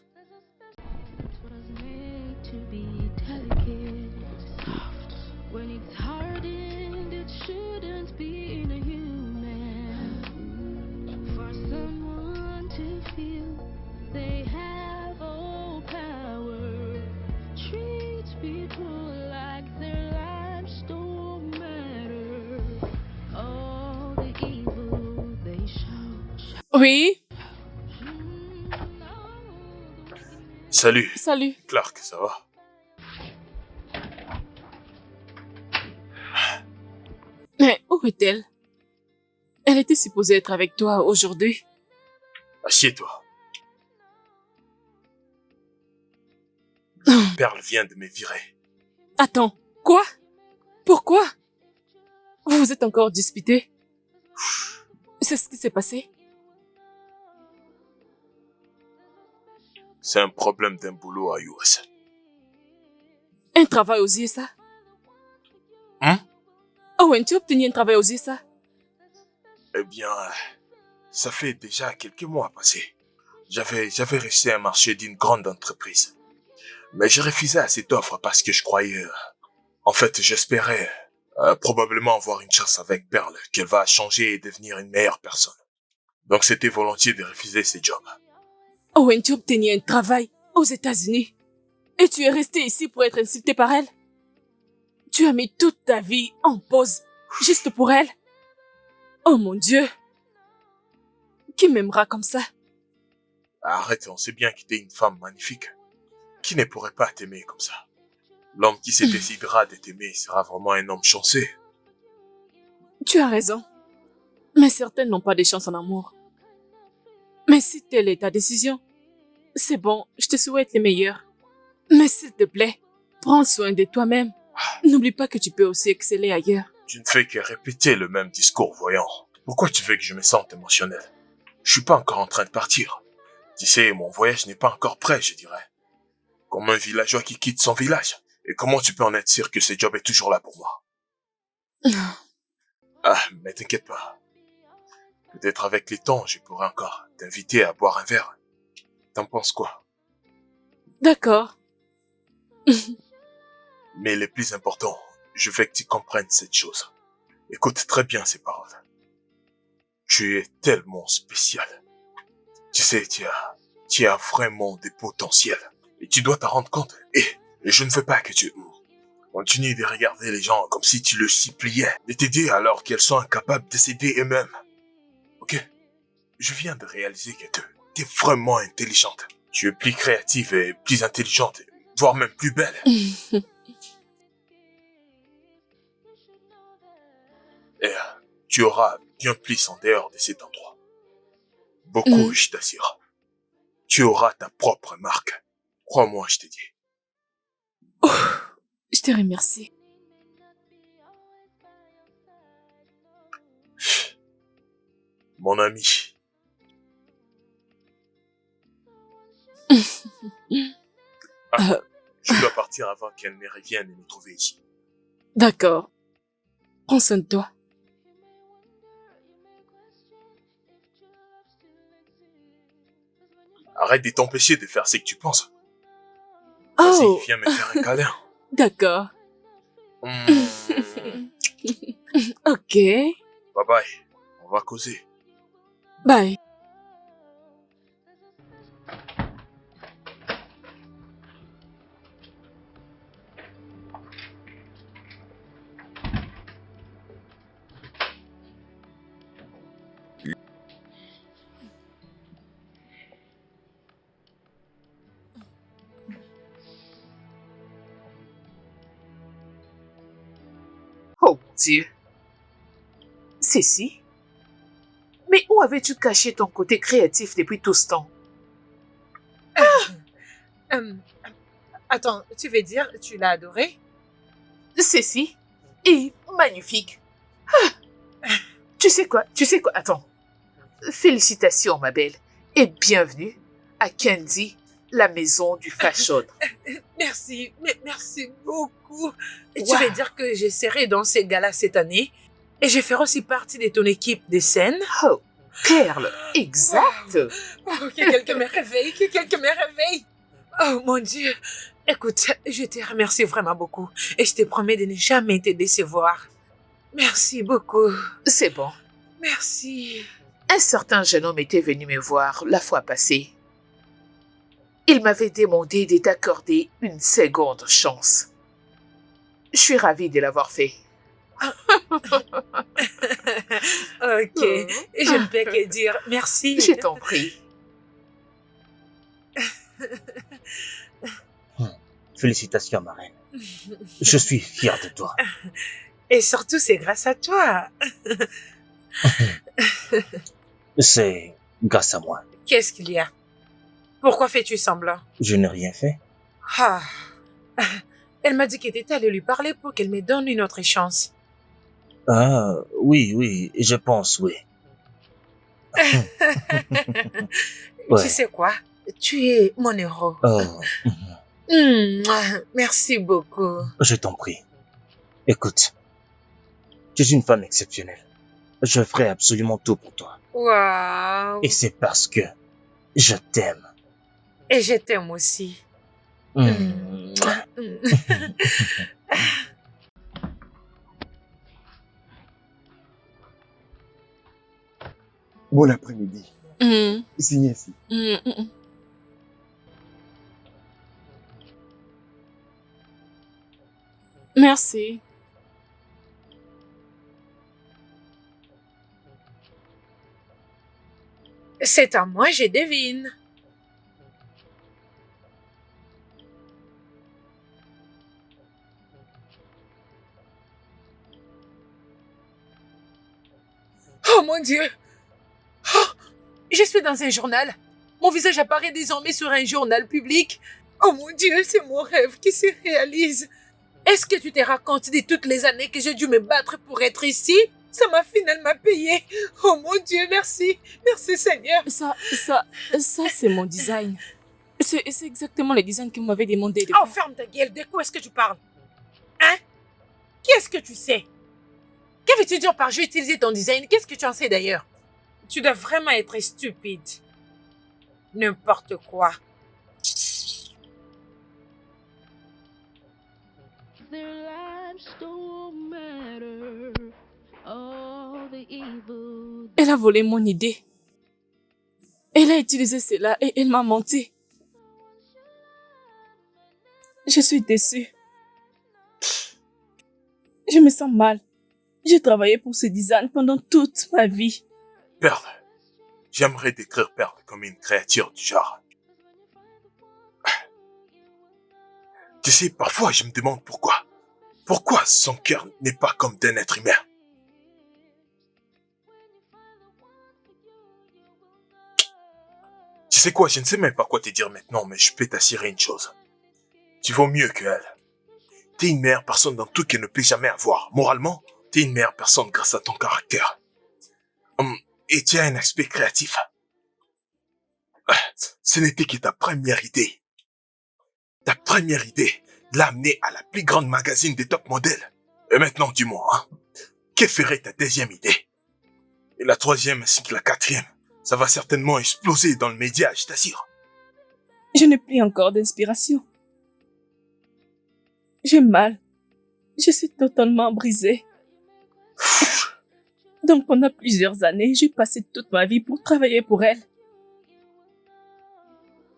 S4: What I was made to be delicate, soft. When it's hardened, it shouldn't be in a human. For someone to feel they have all power, treat people like their lives don't matter. All the evil they show.
S2: Oui,
S5: Salut,
S2: salut.
S5: Clark, ça va?
S2: Mais où est-elle? Elle était supposée être avec toi aujourd'hui.
S5: Assieds-toi. Pearl vient de me virer.
S2: Attends, quoi? Pourquoi? Vous vous êtes encore disputés? C'est ce qui s'est passé?
S5: C'est un problème d'un boulot à US.
S2: Un travail aux USA?
S5: Hein?
S2: Owen, tu as obtenu un travail aux USA?
S5: Eh bien, ça fait déjà quelques mois passés. J'avais reçu un marché d'une grande entreprise. Mais j'ai refusé à cette offre parce que je croyais... en fait, j'espérais probablement avoir une chance avec Pearl, qu'elle va changer et devenir une meilleure personne. Donc c'était volontiers de refuser ce job.
S2: Owen, tu as obtenu un travail aux États-Unis. Et tu es resté ici pour être insulté par elle? Tu as mis toute ta vie en pause, juste pour elle? Oh mon Dieu! Qui m'aimera comme ça?
S5: Arrête, on sait bien que t'es une femme magnifique. Qui ne pourrait pas t'aimer comme ça? L'homme qui se décidera de t'aimer sera vraiment un homme chanceux.
S2: Tu as raison. Mais certaines n'ont pas de chance en amour. Mais si telle est ta décision, c'est bon, je te souhaite le meilleur. Mais s'il te plaît, prends soin de toi-même. N'oublie pas que tu peux aussi exceller ailleurs.
S5: Tu ne fais que répéter le même discours, voyons. Pourquoi tu veux que je me sente émotionnel? Je suis pas encore en train de partir. Tu sais, mon voyage n'est pas encore prêt, je dirais. Comme un villageois qui quitte son village. Et comment tu peux en être sûr que ce job est toujours là pour moi? Ah, mais t'inquiète pas. Peut-être avec le temps, je pourrai encore t'inviter à boire un verre. T'en penses quoi?
S2: D'accord.
S5: Mais le plus important, je veux que tu comprennes cette chose. Écoute très bien ces paroles. Tu es tellement spécial. Tu sais, tu as vraiment des potentiels. Et tu dois t'en rendre compte. Et je ne veux pas que tu continues de regarder les gens comme si tu le suppliais de t'aider alors qu'elles sont incapables de s'aider eux-mêmes. Ok? Je viens de réaliser que tu es vraiment intelligente. Tu es plus créative et plus intelligente, voire même plus belle. Et tu auras bien plus en dehors de cet endroit. Beaucoup, je t'assure. Tu auras ta propre marque. Crois-moi, je te dis.
S2: Oh, je te remercie.
S5: Mon ami. Je dois partir avant qu'elle ne revienne et nous trouver ici.
S2: D'accord. Prends soin de toi.
S5: Arrête de t'empêcher de faire ce que tu penses.
S2: Oh,
S5: Vas-y, viens me faire un câlin.
S2: d'accord. Ok.
S5: Bye bye. On va causer.
S2: Bye.
S1: Oh mon Dieu. Cécile? Mais où avais-tu caché ton côté créatif depuis tout ce temps?
S8: Attends, tu veux dire, tu l'as adoré?
S1: Cécile est magnifique. Tu sais quoi? Attends. Félicitations, ma belle, et bienvenue à Candy, la maison du fashion.
S8: Merci, merci beaucoup. Et
S1: Wow.
S8: tu veux dire que j'essaierai dans ces galas cette année et je ferai aussi partie de ton équipe de scène?
S1: Oh, Perle, exact.
S8: Oh, que quelqu'un me réveille, que quelqu'un me réveille. Oh mon Dieu. Écoute, je te remercie vraiment beaucoup et je te promets de ne jamais te décevoir. Merci beaucoup.
S1: C'est bon.
S8: Merci.
S1: Un certain jeune homme était venu me voir la fois passée. Il m'avait demandé de t'accorder une seconde chance. Je suis ravie de l'avoir fait.
S8: Ok, je ne peux que dire merci.
S2: Je t'en prie.
S3: Félicitations, ma reine. Je suis fier de toi.
S8: Et surtout, c'est grâce à toi.
S3: C'est grâce à moi.
S8: Qu'est-ce qu'il y a? Pourquoi fais-tu semblant?
S3: Je n'ai rien fait.
S8: Ah. Elle m'a dit qu'elle était allée lui parler pour qu'elle me donne une autre chance.
S3: Ah, oui, je pense, oui.
S8: Tu sais quoi? Tu es mon héros.
S3: Oh,
S8: Merci beaucoup.
S3: je t'en prie. Écoute, tu es une femme exceptionnelle. Je ferai absolument tout pour toi.
S8: Waouh.
S3: Et c'est parce que je t'aime.
S8: Et je t'aime aussi.
S6: Bon après-midi.
S2: Mm,
S6: Signez ici.
S2: mm, mm. Merci.
S8: C'est à moi, je devine. Oh mon Dieu! Oh, je suis dans un journal. Mon visage apparaît désormais sur un journal public. Oh mon Dieu, c'est mon rêve qui se réalise. Est-ce que tu te rends compte de toutes les années que j'ai dû me battre pour être ici? Ça m'a finalement payé. Oh mon Dieu, merci. Merci Seigneur.
S2: Ça, c'est mon design. C'est exactement le design que vous m'avez demandé de
S8: Oh,
S2: faire.
S8: ferme ta gueule. De quoi est-ce que tu parles? Hein? Qu'est-ce que tu sais? Que veux-tu dire par j'ai utilisé ton design? Qu'est-ce que tu en sais d'ailleurs? Tu dois vraiment être stupide. N'importe quoi.
S4: Their lives don't matter. All the evil.
S2: Elle a volé mon idée. Elle a utilisé cela et elle m'a menti. Je suis déçue. Je me sens mal. J'ai travaillé pour ce design pendant toute ma vie.
S5: Perle. J'aimerais décrire Perle comme une créature du genre. Tu sais, parfois je me demande pourquoi. Pourquoi son cœur n'est pas comme d'un être humain? Tu sais quoi, je ne sais même pas quoi te dire maintenant, mais je peux t'assurer une chose. Tu vaux mieux qu'elle. T'es une meilleure personne dans tout qu'elle ne peut jamais avoir. Moralement, t'es une meilleure personne grâce à ton caractère. Et tu as un aspect créatif. Ce n'était que ta première idée. Ta première idée de l'amener à la plus grande magazine des top modèles. Et maintenant, dis-moi, hein, que ferait ta deuxième idée? Et la troisième ainsi que la quatrième, ça va certainement exploser dans le média, je t'assure.
S2: Je n'ai plus encore d'inspiration. J'ai mal. Je suis totalement brisée. Donc pendant plusieurs années, j'ai passé toute ma vie pour travailler pour elle.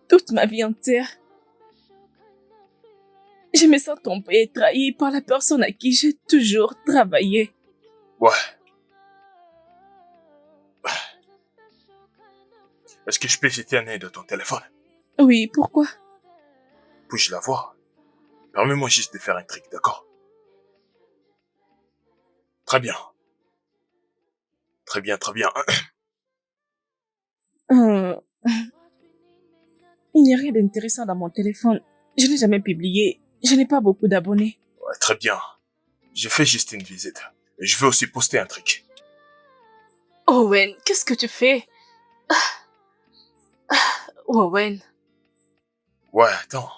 S2: Toute ma vie entière. Je me sens tombée et trahie par la personne à qui j'ai toujours travaillé.
S5: Ouais. Est-ce que je peux jeter un œil de ton téléphone?
S2: Oui, pourquoi?
S5: Puis-je la voir? Permets-moi juste de faire un truc, d'accord? Très bien. Très bien, très bien.
S2: Il n'y a rien d'intéressant dans mon téléphone. Je n'ai jamais publié. Je n'ai pas beaucoup d'abonnés.
S5: Ouais, très bien. J'ai fait juste une visite. Et je veux aussi poster un truc.
S2: Owen, qu'est-ce que tu fais? Owen.
S5: Ouais, attends.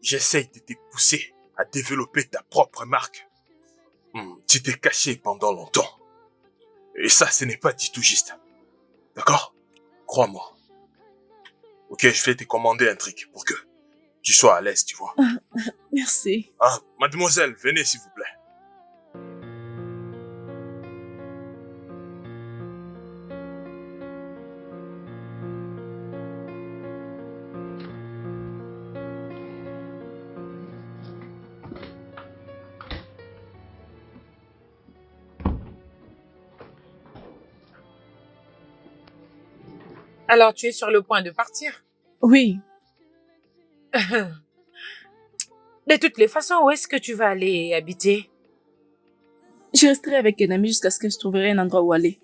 S5: J'essaye de te pousser à développer ta propre marque. Tu t'es caché pendant longtemps. Et ça, ce n'est pas du tout juste. D'accord? Crois-moi. Ok, je vais te commander un truc pour que tu sois à l'aise, tu vois.
S2: Merci.
S5: Ah, mademoiselle, venez s'il vous plaît.
S1: Alors tu es sur le point de partir?
S8: Oui,
S1: De toutes les façons, où est-ce que tu vas aller habiter?
S8: je resterai avec un ami jusqu'à ce que je trouverai un endroit où aller.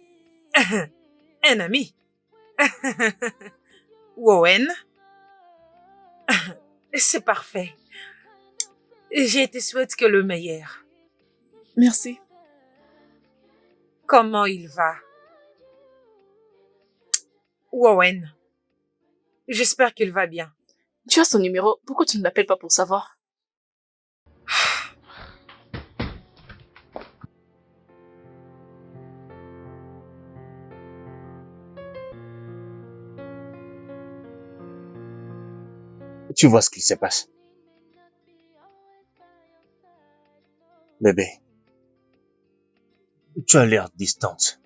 S1: Un ami? Wowen? C'est parfait. Je te souhaite que le meilleur.
S8: Merci.
S1: Comment il va? Wowen, j'espère qu'il va bien.
S8: Tu as son numéro, pourquoi tu ne l'appelles pas pour savoir?
S3: Tu vois ce qu'il se passe. Bébé, tu as l'air distante.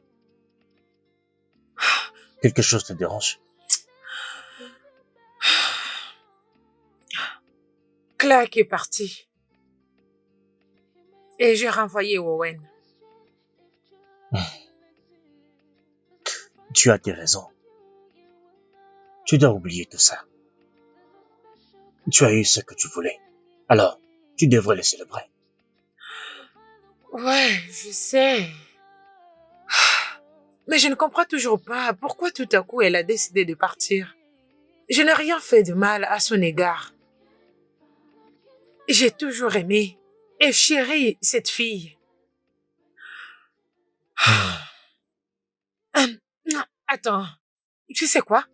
S3: Quelque chose te dérange?
S1: Clark est parti. Et j'ai renvoyé Wowen.
S3: Tu as tes raisons. Tu dois oublier tout ça. Tu as eu ce que tu voulais. Alors, tu devrais le célébrer.
S1: Ouais, je sais. Mais je ne comprends toujours pas pourquoi tout à coup elle a décidé de partir. Je n'ai rien fait de mal à son égard. J'ai toujours aimé et chéri cette fille. Attends, tu sais quoi?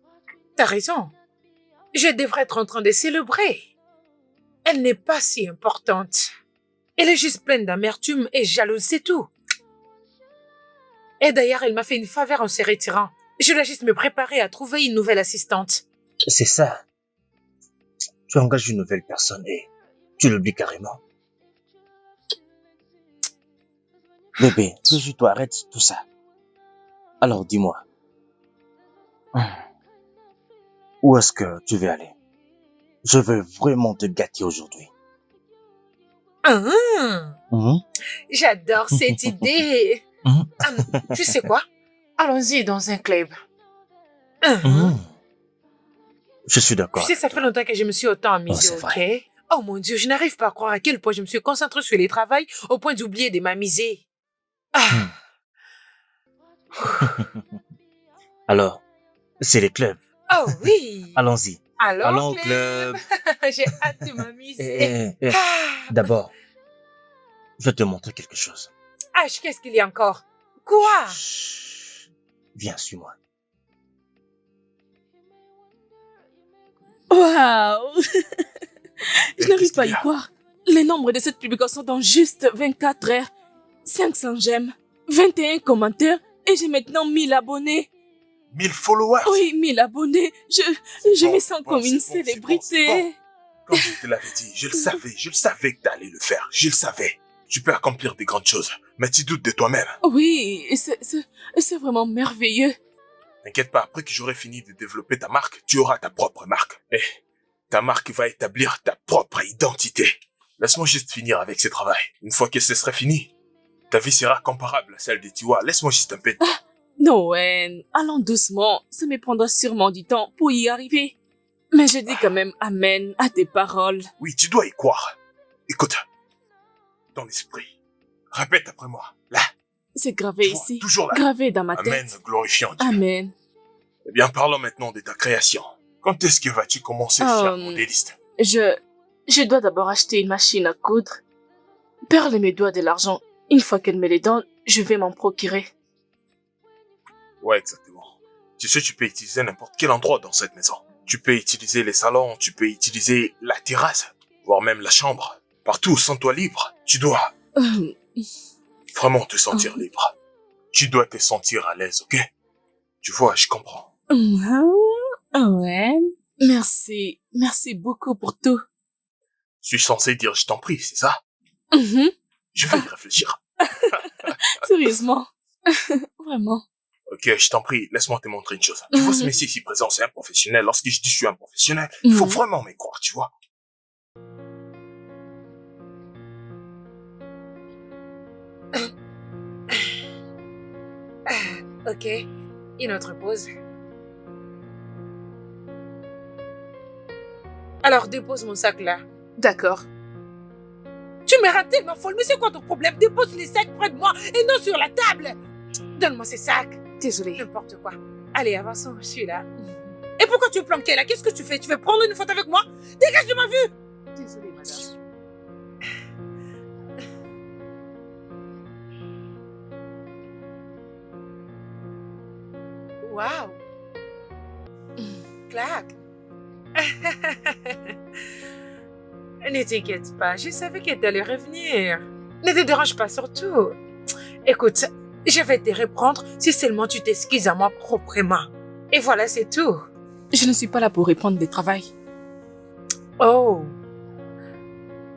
S1: T'as raison. Je devrais être en train de célébrer. Elle n'est pas si importante. Elle est juste pleine d'amertume et jalouse, c'est tout. Et d'ailleurs, elle m'a fait une faveur en se retirant. Je dois juste me préparer à trouver une nouvelle assistante.
S3: C'est ça. Tu engages une nouvelle personne et tu l'oublies carrément. Bébé, toujours arrête tout ça. Alors dis-moi, où est-ce que tu veux aller? Je veux vraiment te gâter aujourd'hui. Mhm.
S1: J'adore cette idée.
S3: Mhm.
S1: Tu sais quoi? Allons-y dans un club.
S3: Mhm. Je suis
S1: Tu
S3: d'accord.
S1: sais, ça fait longtemps que je me suis autant amusée,
S3: c'est
S1: ok?
S3: vrai.
S1: Oh mon Dieu, je n'arrive pas à croire à quel point je me suis concentrée sur les travail au point d'oublier de m'amuser. Ah,
S3: Alors, c'est les clubs.
S1: oh oui.
S3: Allons-y.
S1: Alors,
S3: Allons au
S1: club.
S3: club.
S1: J'ai hâte de m'amuser. Ah,
S3: D'abord, je vais te montrer quelque chose.
S1: qu'est-ce qu'il y a encore? Quoi?
S3: Chut. Viens, suis-moi.
S8: Waouh! Je n'arrive
S5: qu'est-ce
S8: pas à
S5: qu'il
S8: y
S5: y a?
S8: croire. Les nombres de cette publication dans juste 24 heures. 500 j'aime, 21 commentaires et j'ai maintenant 1000 abonnés.
S5: 1000 followers.
S8: Oui, 1000 abonnés. Je
S5: Bon,
S8: me sens
S5: bon,
S8: comme une
S5: c'est bon,
S8: célébrité.
S5: c'est bon. Comme je te l'avais dit, je le savais que t'allais le faire. Je le savais. Tu peux accomplir des grandes choses, mais tu doutes de toi-même.
S8: Oui, c'est vraiment merveilleux.
S5: T'inquiète pas, après que j'aurai fini de développer ta marque, tu auras ta propre marque. Et ta marque va établir ta propre identité. Laisse-moi juste finir avec ce travail. Une fois que ce sera fini, ta vie sera comparable à celle de Tiwa. Laisse-moi juste un peu de temps.
S8: Noël, allons doucement. Ça me prendra sûrement du temps pour y arriver. Mais je dis quand même amen à tes paroles.
S5: Oui, tu dois y croire. Écoute, ton esprit. Répète après moi. Là,
S8: C'est gravé
S5: tu vois,
S8: ici,
S5: toujours là.
S8: gravé dans ma
S5: Amen,
S8: tête.
S5: glorifiant Dieu.
S8: Amen.
S5: Eh bien, parlons maintenant de ta création. Quand est-ce que vas-tu commencer, cher modéliste?
S8: Je dois d'abord acheter une machine à coudre. Perle me doit de l'argent. Une fois qu'elle me les donne, je vais m'en procurer.
S5: Ouais, exactement. Tu sais, tu peux utiliser n'importe quel endroit dans cette maison. Tu peux utiliser les salons, tu peux utiliser la terrasse, voire même la chambre. Partout, sens-toi libre. Tu dois vraiment te sentir libre. Tu dois te sentir à l'aise, ok? Tu vois, je comprends.
S8: Ouais. Merci. Merci beaucoup pour tout.
S5: Je suis censé dire je t'en prie, c'est ça? Je vais y réfléchir.
S8: Sérieusement. Vraiment.
S5: Ok, je t'en prie, laisse-moi te montrer une chose. Tu vois ce messier ici présent, c'est un professionnel. Lorsque je dis je suis un professionnel, il faut vraiment me croire, tu vois.
S1: Ok, une autre pause. Alors dépose mon sac là.
S2: D'accord.
S1: Tu me rends tellement folle, mais c'est quoi ton problème? Dépose les sacs près de moi et non sur la table. Donne-moi ces sacs.
S2: Désolée.
S1: N'importe quoi. Allez, avançons, je suis là. Et pourquoi tu es planqué là? Qu'est-ce que tu fais? Tu veux prendre une photo avec moi? Dégage de ma vue!
S2: Désolée, madame.
S1: Waouh! Clac! Ne t'inquiète pas, je savais qu'elle allait revenir. Ne te dérange pas surtout. Écoute, je vais te reprendre si seulement tu t'excuses à moi proprement. Et voilà, c'est tout.
S8: Je ne suis pas là pour répondre des travail.
S1: Oh!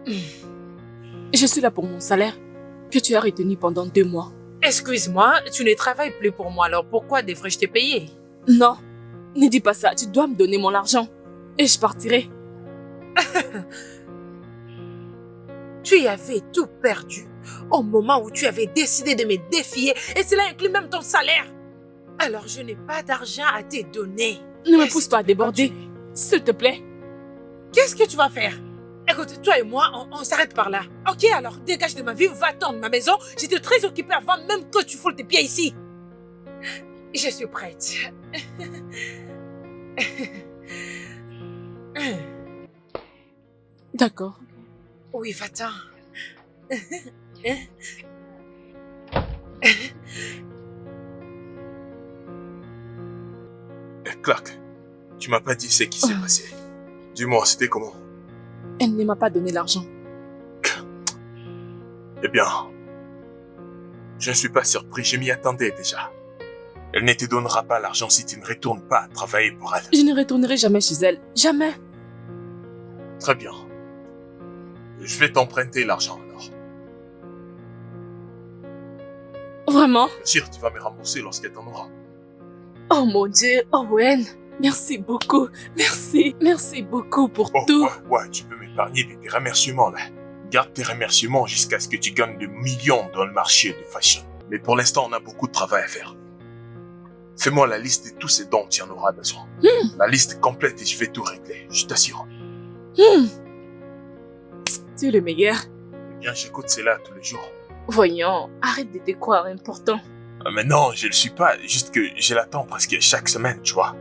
S8: Je suis là pour mon salaire que tu as retenu pendant 2 mois.
S1: Excuse-moi, tu ne travailles plus pour moi, alors pourquoi devrais-je te payer?
S8: Non, ne dis pas ça. Tu dois me donner mon argent et je partirai.
S1: Tu y avais tout perdu au moment où tu avais décidé de me défier et cela inclut même ton salaire. Alors je n'ai pas d'argent à te donner.
S8: Ne me
S1: Et
S8: pousse
S1: si
S8: pas
S1: tu
S8: à
S1: peux
S8: déborder,
S1: continuer.
S8: s'il te plaît.
S1: Qu'est-ce que tu vas faire? Écoute, toi et moi, on s'arrête par là. Ok, alors dégage de ma vie, va-t'en de ma maison. J'étais très occupée avant même que tu foules tes pieds ici. Je suis prête.
S8: D'accord.
S1: Oui, va-t'en.
S5: Clark, tu m'as pas dit ce qui s'est passé. Dis-moi, c'était comment?
S8: Elle ne m'a pas donné l'argent.
S5: Eh bien, je ne suis pas surpris, je m'y attendais déjà. Elle ne te donnera pas l'argent si tu ne retournes pas travailler pour elle.
S8: Je ne retournerai jamais chez elle. Jamais.
S5: Très bien. Je vais t'emprunter l'argent alors.
S8: Vraiment?
S5: Bien sûr, tu vas me rembourser lorsqu'elle t'en aura.
S8: Oh mon Dieu, Owen. Merci beaucoup. Merci. Merci beaucoup pour
S5: Oh,
S8: tout.
S5: ouais, tu peux m'épargner de tes remerciements là. Garde tes remerciements jusqu'à ce que tu gagnes des millions dans le marché de fashion. Mais pour l'instant, on a beaucoup de travail à faire. Fais-moi la liste de tous ces dont tu en auras besoin. La liste complète et je vais tout régler, je t'assure.
S8: Tu es le meilleur.
S5: Eh bien, j'écoute cela tous les jours.
S8: Voyons, arrête de te croire important.
S5: Mais non, je le suis pas, juste que je l'attends presque chaque semaine, tu vois.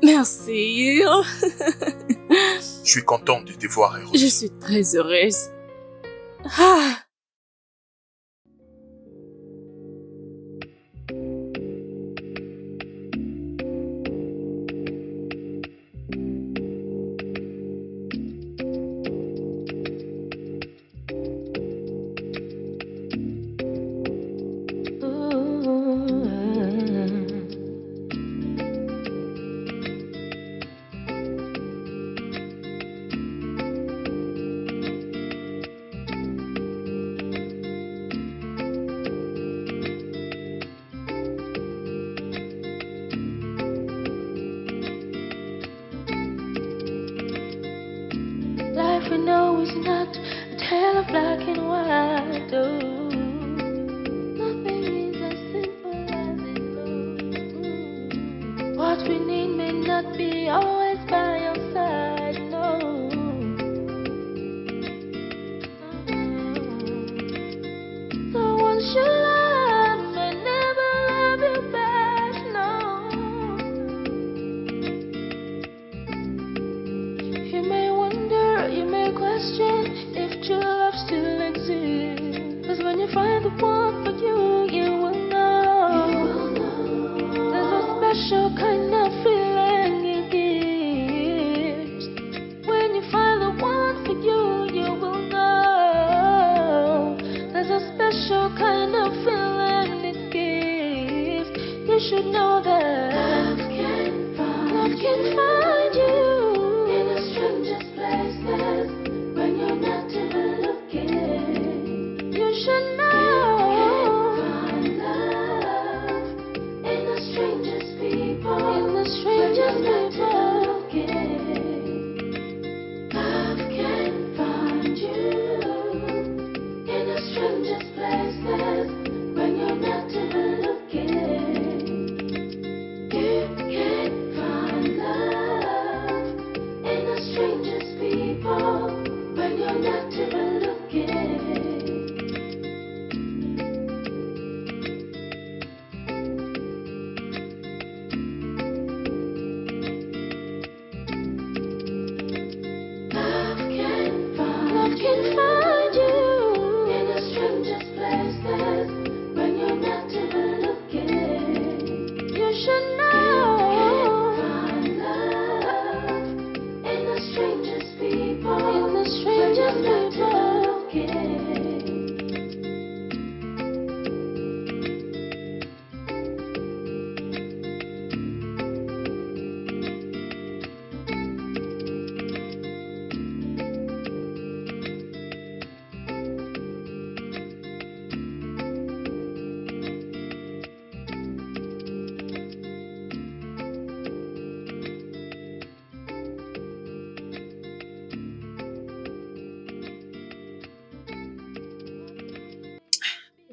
S8: Merci.
S5: Je suis content de te voir heureuse.
S8: Je suis très heureuse. Ah.
S4: Life we know is not a tale of black and white. Oh, nothing is as simple as it looks. What we need may not be always by your side. No. So once you love may never love you back. No. You may wonder, you may question if true love still exists. 'Cause when you find the one for you, you will know. There's a special kind of feeling it gives. When you find the one for you, you will know. There's a special kind of feeling it gives. You should know that love can find you in the strangest places when you're not even looking. You should know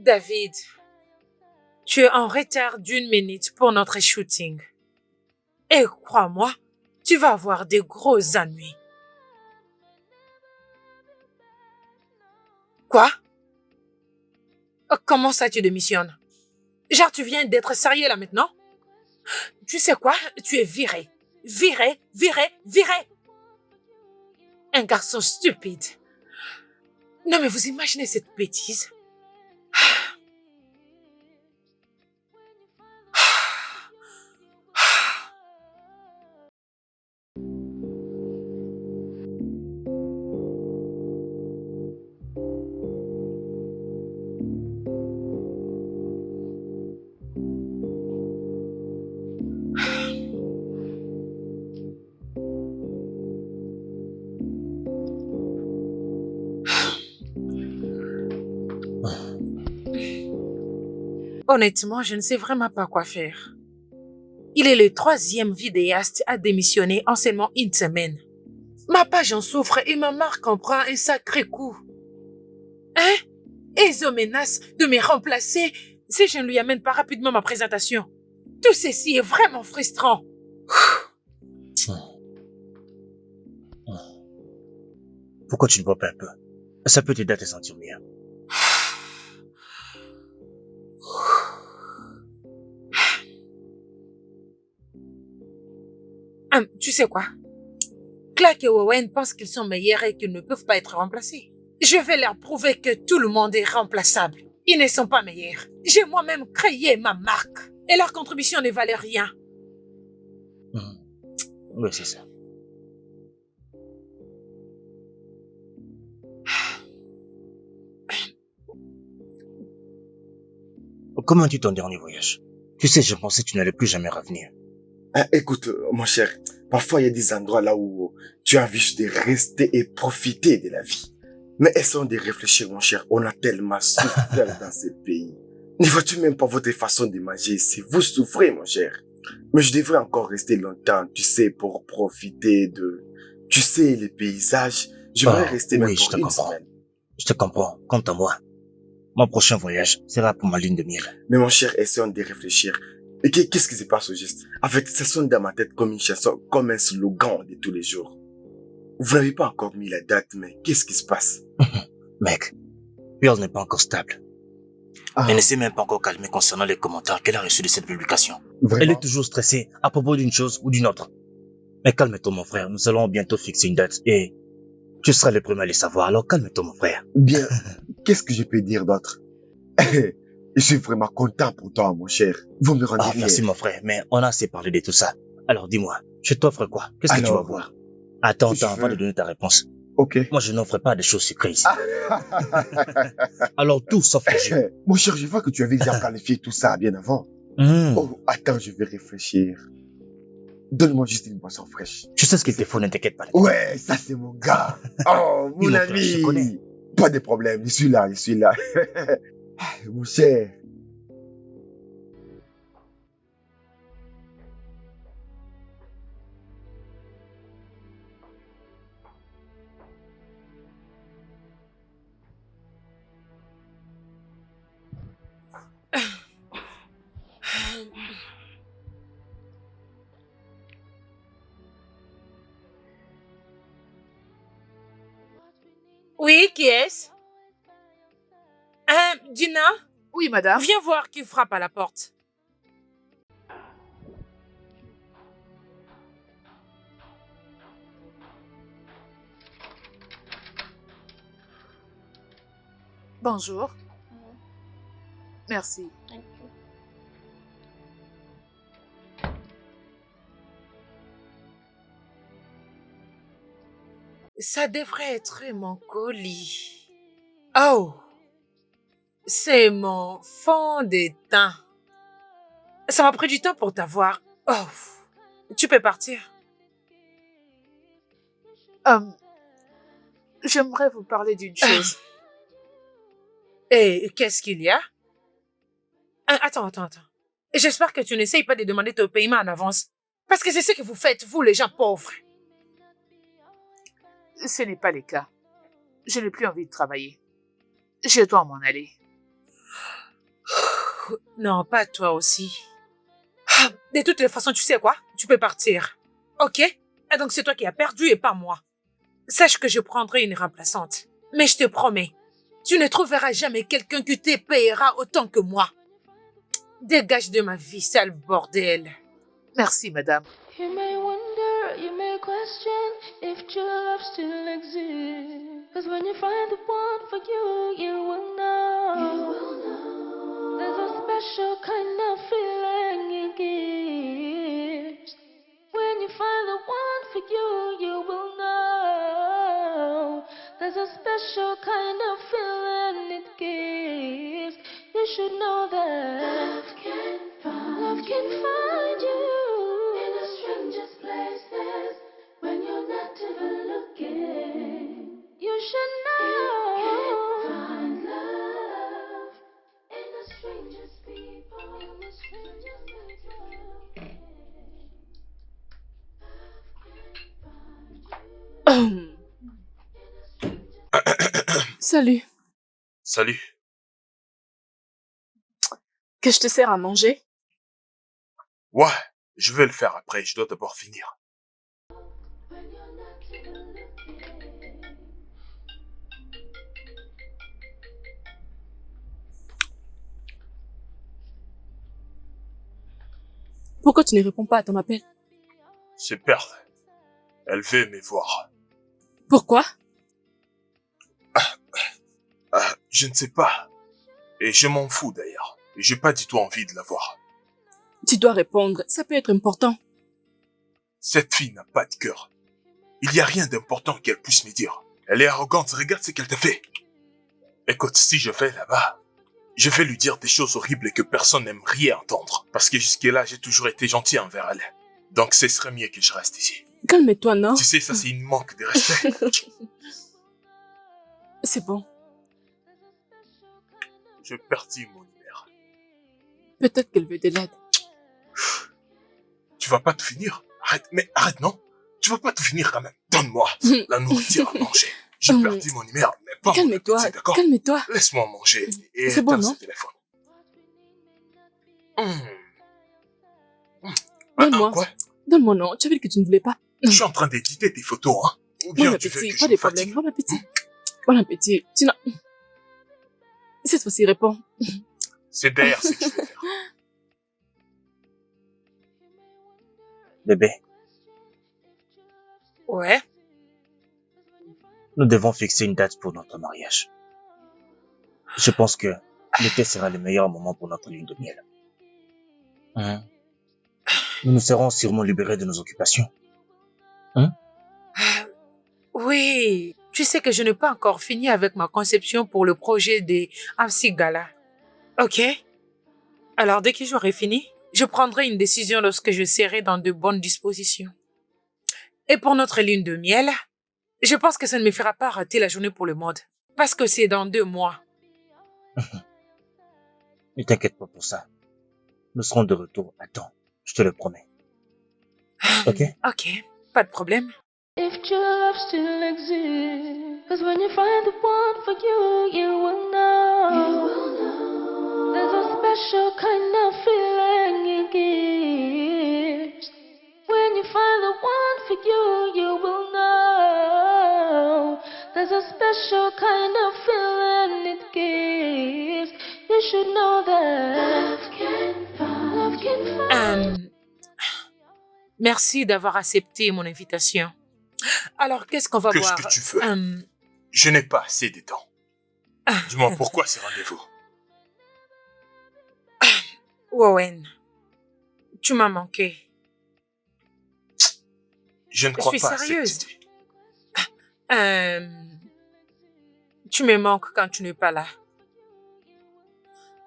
S1: David, tu es en retard d'1 minute pour notre shooting. Et crois-moi, tu vas avoir des gros ennuis. Quoi? Comment ça tu démissionnes? Genre tu viens d'être sérieux là maintenant? Tu sais quoi? Tu es viré. Viré, viré, viré. Un garçon stupide. Non mais vous imaginez cette bêtise? Honnêtement, je ne sais vraiment pas quoi faire. Il est le 3e vidéaste à démissionner en seulement 1 semaine. Ma page en souffre et ma marque en prend un sacré coup. Hein? Et ils menacent de me remplacer si je ne lui amène pas rapidement ma présentation. Tout ceci est vraiment frustrant.
S3: Pourquoi tu ne bois pas un peu? Ça peut t'aider à te sentir mieux.
S1: Tu sais quoi? Clark et Owen pensent qu'ils sont meilleurs et qu'ils ne peuvent pas être remplacés. Je vais leur prouver que tout le monde est remplaçable. Ils ne sont pas meilleurs. J'ai moi-même créé ma marque. Et leur contribution ne valait rien.
S3: Oui, c'est ça. Comment tu ton dernier voyage? Tu sais, je pensais que tu n'allais plus jamais revenir.
S7: Écoute, mon cher, parfois il y a des endroits là où tu as envie juste de rester et profiter de la vie. Mais essayons de réfléchir, mon cher. On a tellement souffert dans ce pays. Ne vois-tu même pas votre façon de manger ici? Vous souffrez, mon cher. Mais je devrais encore rester longtemps, tu sais, pour profiter de, tu sais, les paysages. J'aimerais rester même pour une semaine.
S3: Je te comprends. Quant à moi, mon prochain voyage sera pour ma lune de miel.
S7: Mais mon cher, essayons de réfléchir. Et qu'est-ce qui se passe au juste? En fait, ça sonne dans ma tête comme une chanson, comme un slogan de tous les jours. Vous n'avez pas encore mis la date, mais qu'est-ce qui se passe?
S3: Mec, Pearl n'est pas encore stable. Elle ne s'est même pas encore calmée concernant les commentaires qu'elle a reçus de cette publication.
S6: Vraiment?
S3: Elle est toujours stressée à propos d'une chose ou d'une autre. Mais calme-toi, mon frère. Nous allons bientôt fixer une date et tu seras le premier à le savoir. Alors calme-toi, mon frère.
S6: Bien, qu'est-ce que je peux dire d'autre? Je suis vraiment content pour toi, mon cher. Vous me rendez fier.
S3: Merci, mon frère, mais on a assez parlé de tout ça. Alors dis-moi, je t'offre quoi? Qu'est-ce que tu vas voir? Attends, avant de donner ta réponse.
S6: Ok.
S3: Moi, je n'offre pas des choses sucrées ici. Alors tout sauf le jus.
S6: Mon cher, je vois que tu avais déjà planifié tout ça bien avant. Oh, attends, je vais réfléchir. Donne-moi juste une boisson fraîche.
S3: Tu sais ce qu'il te faut, ne t'inquiète pas.
S6: Ouais, ça c'est mon gars. Oh, mon ami.
S3: Je connais.
S6: Pas de problème, je suis là, je suis là. Mon cher.
S1: Oui, qui est-ce? Dina?
S2: Oui, madame.
S1: Viens voir qui frappe à la porte.
S2: Bonjour. Merci.
S1: Ça devrait être mon colis. Oh! C'est mon fond de teint. Ça m'a pris du temps pour t'avoir. Oh! Tu peux partir.
S2: J'aimerais vous parler d'une chose.
S1: Et qu'est-ce qu'il y a? Attends. J'espère que tu n'essayes pas de demander ton paiement en avance. Parce que c'est ce que vous faites, vous les gens pauvres.
S2: Ce n'est pas le cas. Je n'ai plus envie de travailler. Je dois m'en aller.
S1: Non, pas toi aussi. De toutes les façons, tu sais quoi? Tu peux partir. Ok? Et donc c'est toi qui as perdu et pas moi. Sache que je prendrai une remplaçante. Mais je te promets, tu ne trouveras jamais quelqu'un qui te payera autant que moi. Dégage de ma vie, sale bordel.
S2: Merci, madame.
S4: You may wonder, you may question if true love still exists. 'Cause when you find the one for you, you will know. There's a special kind of feeling it gives. When you find the one for you, you will know. There's a special kind of feeling it gives. You should know that love can find you in the strangest places when you're not even looking. You should know you can find love in the strangest people, in the strangest places.
S9: Salut.
S5: Salut.
S9: Que je te sers à manger?
S5: Ouais, je vais le faire après, je dois d'abord finir.
S9: Pourquoi tu ne réponds pas à ton appel?
S5: C'est Perle. Elle veut me voir.
S9: Pourquoi?
S5: Je ne sais pas. Et je m'en fous d'ailleurs. J'ai pas du tout envie de la voir.
S9: Tu dois répondre, ça peut être important.
S5: Cette fille n'a pas de cœur. Il n'y a rien d'important qu'elle puisse me dire. Elle est arrogante, regarde ce qu'elle t'a fait. Écoute, si je vais là-bas, je vais lui dire des choses horribles que personne n'aimerait entendre. Parce que jusque-là, j'ai toujours été gentil envers elle. Donc ce serait mieux que je reste ici.
S9: Calme-toi, non?
S5: Tu sais, ça c'est une manque de respect.
S9: C'est bon.
S5: Je perdis mon numéro.
S9: Peut-être qu'elle veut de l'aide.
S5: Tu vas pas tout finir? Arrête, mais arrête, non? Tu vas pas tout finir quand même. Donne-moi la nourriture à manger. J'ai perdu mon numéro, mais pas mon
S9: Calme-toi,
S5: appétit, d'accord?
S9: calme-toi.
S5: Laisse-moi manger et
S9: C'est bon,
S5: éteins
S9: non?
S5: ce téléphone.
S9: Donne-moi.
S5: Quoi?
S9: Donne-moi, non. Tu avais dit que tu ne voulais pas.
S5: Je suis en train d'éditer tes photos, hein? Ou bien
S9: Bon
S5: tu veux
S9: appétit,
S5: que
S9: pas
S5: je
S9: de
S5: me
S9: problème.
S5: fatigue?
S9: Bon appétit. Bon appétit. Tu n'as... Cette fois-ci, réponds.
S5: C'est d'ailleurs ce que je vais faire.
S3: Bébé,
S1: Ouais.
S3: nous devons fixer une date pour notre mariage. Je pense que l'été sera le meilleur moment pour notre lune de miel. Nous nous serons sûrement libérés de nos occupations.
S1: Oui. Tu sais que je n'ai pas encore fini avec ma conception pour le projet des MC Gala. Ok? Alors, dès que j'aurai fini, je prendrai une décision lorsque je serai dans de bonnes dispositions. Et pour notre lune de miel, je pense que ça ne me fera pas rater la journée pour le mode. Parce que c'est dans 2 mois.
S3: Ne t'inquiète pas pour ça. Nous serons de retour à temps. Je te le promets. Ok?
S1: Ok, pas de problème.
S4: If true love still exists, 'cause when you find the one for you, you will know. There's a special kind of feeling it gives. When you find the one for you, you will know. There's a special kind of feeling it gives. You should know that love can find.
S1: Merci d'avoir accepté mon invitation. Alors, qu'est-ce qu'on va boire?
S5: Qu'est-ce que tu veux? Je n'ai pas assez de temps. Dis-moi pourquoi ces rendez-vous?
S1: Wowen, tu m'as manqué.
S5: Je ne crois
S1: suis
S5: pas
S1: sérieuse.
S5: à cette idée.
S1: Tu me manques quand tu n'es pas là.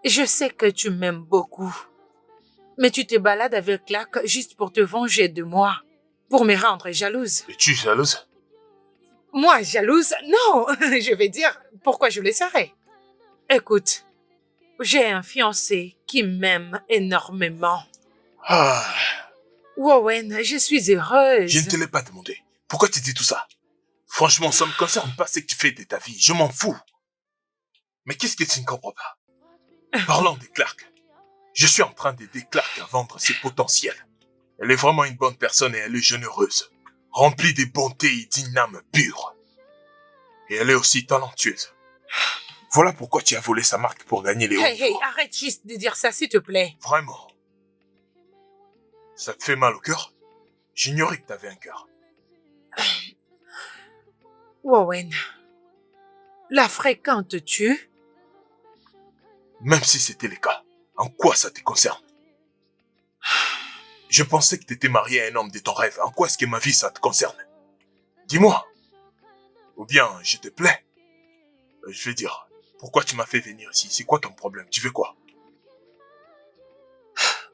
S1: Je sais que tu m'aimes beaucoup. Mais tu te balades avec Clark juste pour te venger de moi. Pour me rendre jalouse.
S5: Es-tu jalouse?
S1: Moi, jalouse? Non, je vais dire pourquoi je le serais. Écoute, j'ai un fiancé qui m'aime énormément.
S5: Ah,
S1: Wowen, je suis heureuse.
S5: je ne te l'ai pas demandé. Pourquoi tu dis tout ça? Franchement, ça ne me concerne pas ce que tu fais de ta vie. Je m'en fous. Mais qu'est-ce que tu ne comprends pas? Parlons de Clark. Je suis en train d'aider Clark à vendre ses potentiels. Elle est vraiment une bonne personne et elle est généreuse, remplie de bonté et d'une âme pure. Et elle est aussi talentueuse. Voilà pourquoi tu as volé sa marque pour gagner les hauts
S1: Hey,
S5: niveaux.
S1: arrête juste de dire ça, s'il te plaît.
S5: Vraiment. Ça te fait mal au cœur? J'ignorais que t'avais un cœur.
S1: Warren, la fréquentes-tu?
S5: Même si c'était le cas, en quoi ça te concerne? Je pensais que t'étais marié à un homme de ton rêve. En quoi est-ce que ma vie, ça te concerne? Dis-moi. Ou bien, je te plais. Je vais dire, pourquoi tu m'as fait venir ici? C'est quoi ton problème? Tu veux quoi?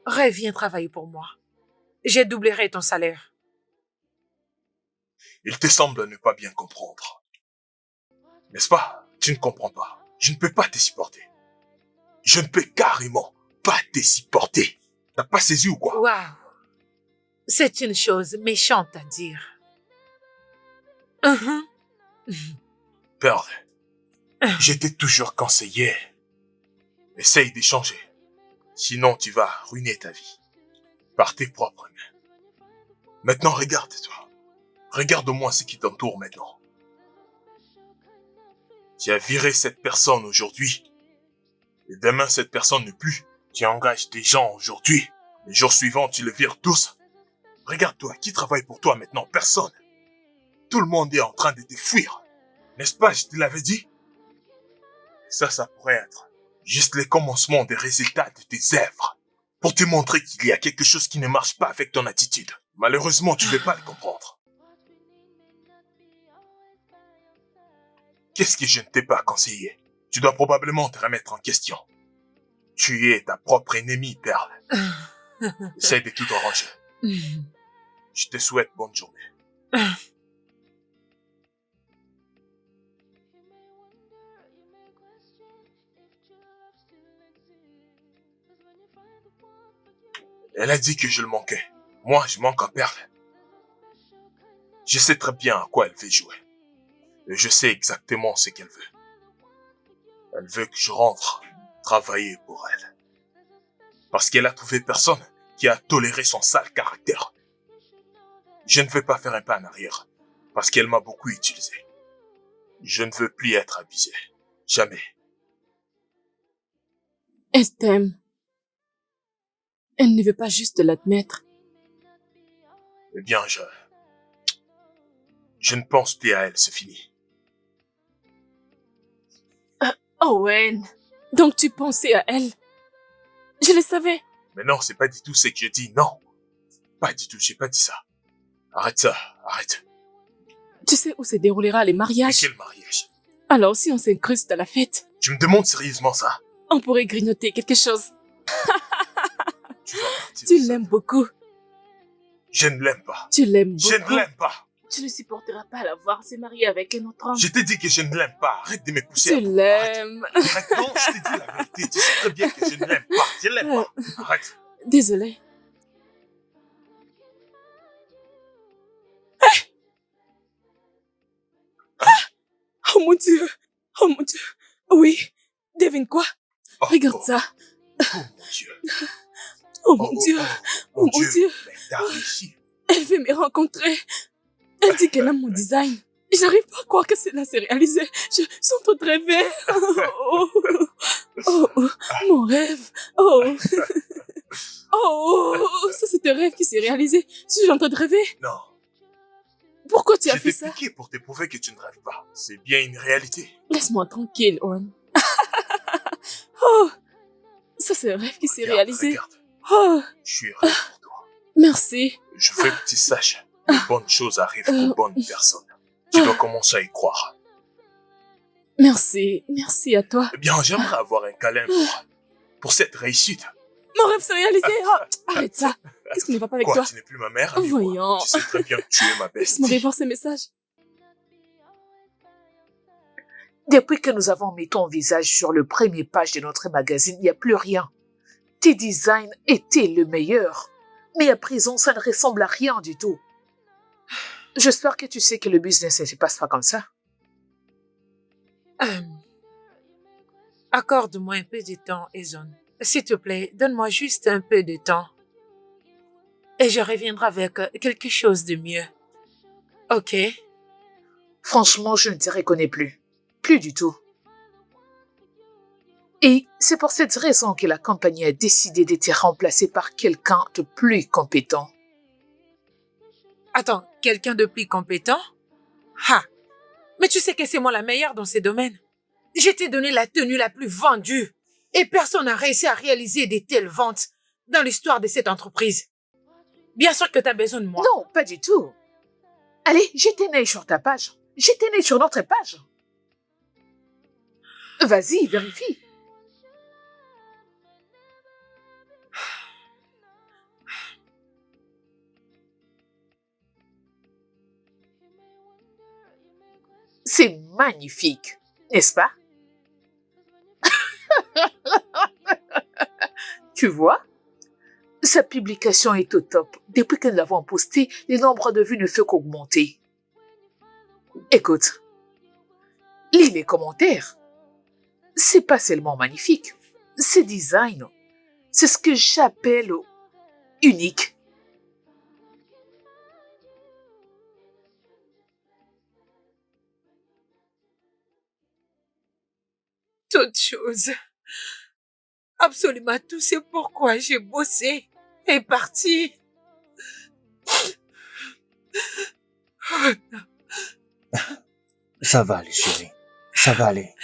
S1: Rêve, viens travailler pour moi. Je doublerai ton salaire.
S5: Il te semble ne pas bien comprendre. N'est-ce pas? Tu ne comprends pas. Je ne peux pas te supporter. Je ne peux carrément pas te supporter. T'as pas saisi ou quoi?
S1: Waouh. C'est une chose méchante à dire. Mhm.
S5: Pearl, je t'ai toujours conseillé. Essaye d'échanger. Sinon, tu vas ruiner ta vie. Par tes propres mains. Maintenant, regarde-toi. Regarde au moins ce qui t'entoure maintenant. Tu as viré cette personne aujourd'hui. Et demain, cette personne n'est plus. Tu engages des gens aujourd'hui. Les jours suivants, tu les vires tous. Regarde-toi, qui travaille pour toi maintenant? Personne. Tout le monde est en train de te fuir. N'est-ce pas, je te l'avais dit? Ça pourrait être juste le commencement des résultats de tes œuvres. Pour te montrer qu'il y a quelque chose qui ne marche pas avec ton attitude. Malheureusement, tu ne veux pas le comprendre. Qu'est-ce que je ne t'ai pas conseillé? Tu dois probablement te remettre en question. Tu es ta propre ennemie, Pearl. Essaye de tout arranger. Je te souhaite bonne journée. Elle a dit que je le manquais. Moi, je manque à Pearl. Je sais très bien à quoi elle veut jouer. Et je sais exactement ce qu'elle veut. Elle veut que je rentre travailler pour elle. Parce qu'elle a trouvé personne qui a toléré son sale caractère. Je ne veux pas faire un pas en arrière. Parce qu'elle m'a beaucoup utilisé. Je ne veux plus être abusé. Jamais.
S9: Elle t'aime. Elle ne veut pas juste l'admettre.
S5: Eh bien, je ne pense plus à elle, c'est fini.
S9: Owen, donc tu pensais à elle? Je le savais.
S5: Mais non, c'est pas du tout ce que je dis, non. Pas du tout, j'ai pas dit ça. Arrête ça, arrête.
S9: Tu sais où se déroulera les
S5: Mais
S9: mariages?
S5: quel mariage?
S9: Alors si on s'incruste à la fête,
S5: Tu me demandes sérieusement ça?
S9: on pourrait grignoter quelque chose.
S5: Tu vas partir.
S9: Tu l'aimes beaucoup.
S5: Je ne l'aime pas.
S9: Tu l'aimes beaucoup.
S5: Je ne l'aime pas.
S9: Tu ne supporteras pas la voir se marier avec un autre homme.
S5: Je t'ai dit que je ne l'aime pas. Arrête de me pousser.
S9: Tu l'aimes.
S5: Arrête. Maintenant, je t'ai dit la vérité. Tu sais très bien que je ne l'aime pas. Je ne l'aime pas. Arrête.
S9: Désolée. Oh mon Dieu. Oh mon Dieu. Oui. Devine quoi?
S5: Oh,
S9: Regarde
S5: oh,
S9: ça.
S5: Oh mon Dieu.
S9: Oh mon Dieu. Oh mon Dieu.
S5: Mais t'as réussi.
S9: Elle veut me rencontrer. Elle dit qu'elle aime mon design. J'arrive pas à croire que cela s'est réalisé. Je suis en train de rêver. Oh, oh, oh, mon rêve. Oh. Oh, ça c'est un rêve qui s'est réalisé. Je suis en train de rêver.
S5: Non.
S9: Pourquoi tu as
S5: Je
S9: fait
S5: t'ai
S9: ça?
S5: piqué pour te prouver que tu ne rêves pas. C'est bien une réalité.
S9: Laisse-moi tranquille, Owen. Oh, ça c'est un rêve qui s'est
S5: Regarde,
S9: réalisé.
S5: regarde.
S9: Oh,
S5: Je suis heureux pour toi.
S9: merci.
S5: Je veux que tu saches. Les bonnes choses arrivent aux bonnes personnes. Tu dois commencer à y croire.
S9: Merci. Merci à toi.
S5: Eh bien, j'aimerais avoir un câlin pour cette réussite.
S9: Mon rêve s'est réalisé. Oh, arrête ça. Qu'est-ce qui ne va pas avec
S5: Quoi,
S9: toi?
S5: tu n'es plus ma mère, ami, quoi.
S9: Voyons.
S5: Tu sais très bien que tu es ma
S9: Laisse-moi
S5: bestie.
S9: revoir ces messages.
S2: Depuis que nous avons mis ton visage sur le premier page de notre magazine, il n'y a plus rien. Tes designs étaient le meilleur. Mais à présent, ça ne ressemble à rien du tout. J'espère que tu sais que le business ne se passe pas comme ça.
S1: Accorde-moi un peu de temps, Ezon. S'il te plaît, donne-moi juste un peu de temps. Et je reviendrai avec quelque chose de mieux. Ok?
S2: Franchement, je ne te reconnais plus. Plus du tout. Et c'est pour cette raison que la compagnie a décidé de te remplacer par quelqu'un de plus compétent.
S1: Attends, quelqu'un de plus compétent? Ha! Mais tu sais que c'est moi la meilleure dans ces domaines. Je t'ai donné la tenue la plus vendue. Et personne n'a réussi à réaliser de telles ventes dans l'histoire de cette entreprise. Bien sûr que tu as besoin de moi.
S2: Non, pas du tout. Allez, j'étais né sur ta page. J'étais né sur notre page. Vas-y, vérifie. C'est magnifique, n'est-ce pas? Tu vois? Sa publication est au top. Depuis que nous l'avons postée, le nombre de vues ne fait qu'augmenter. Écoute, lis les commentaires. C'est pas seulement magnifique, c'est design. C'est ce que j'appelle unique.
S1: Toute chose. Absolument tout, c'est pourquoi j'ai bossé et parti. Oh, non.
S3: Ça va aller, chérie. Ça va aller.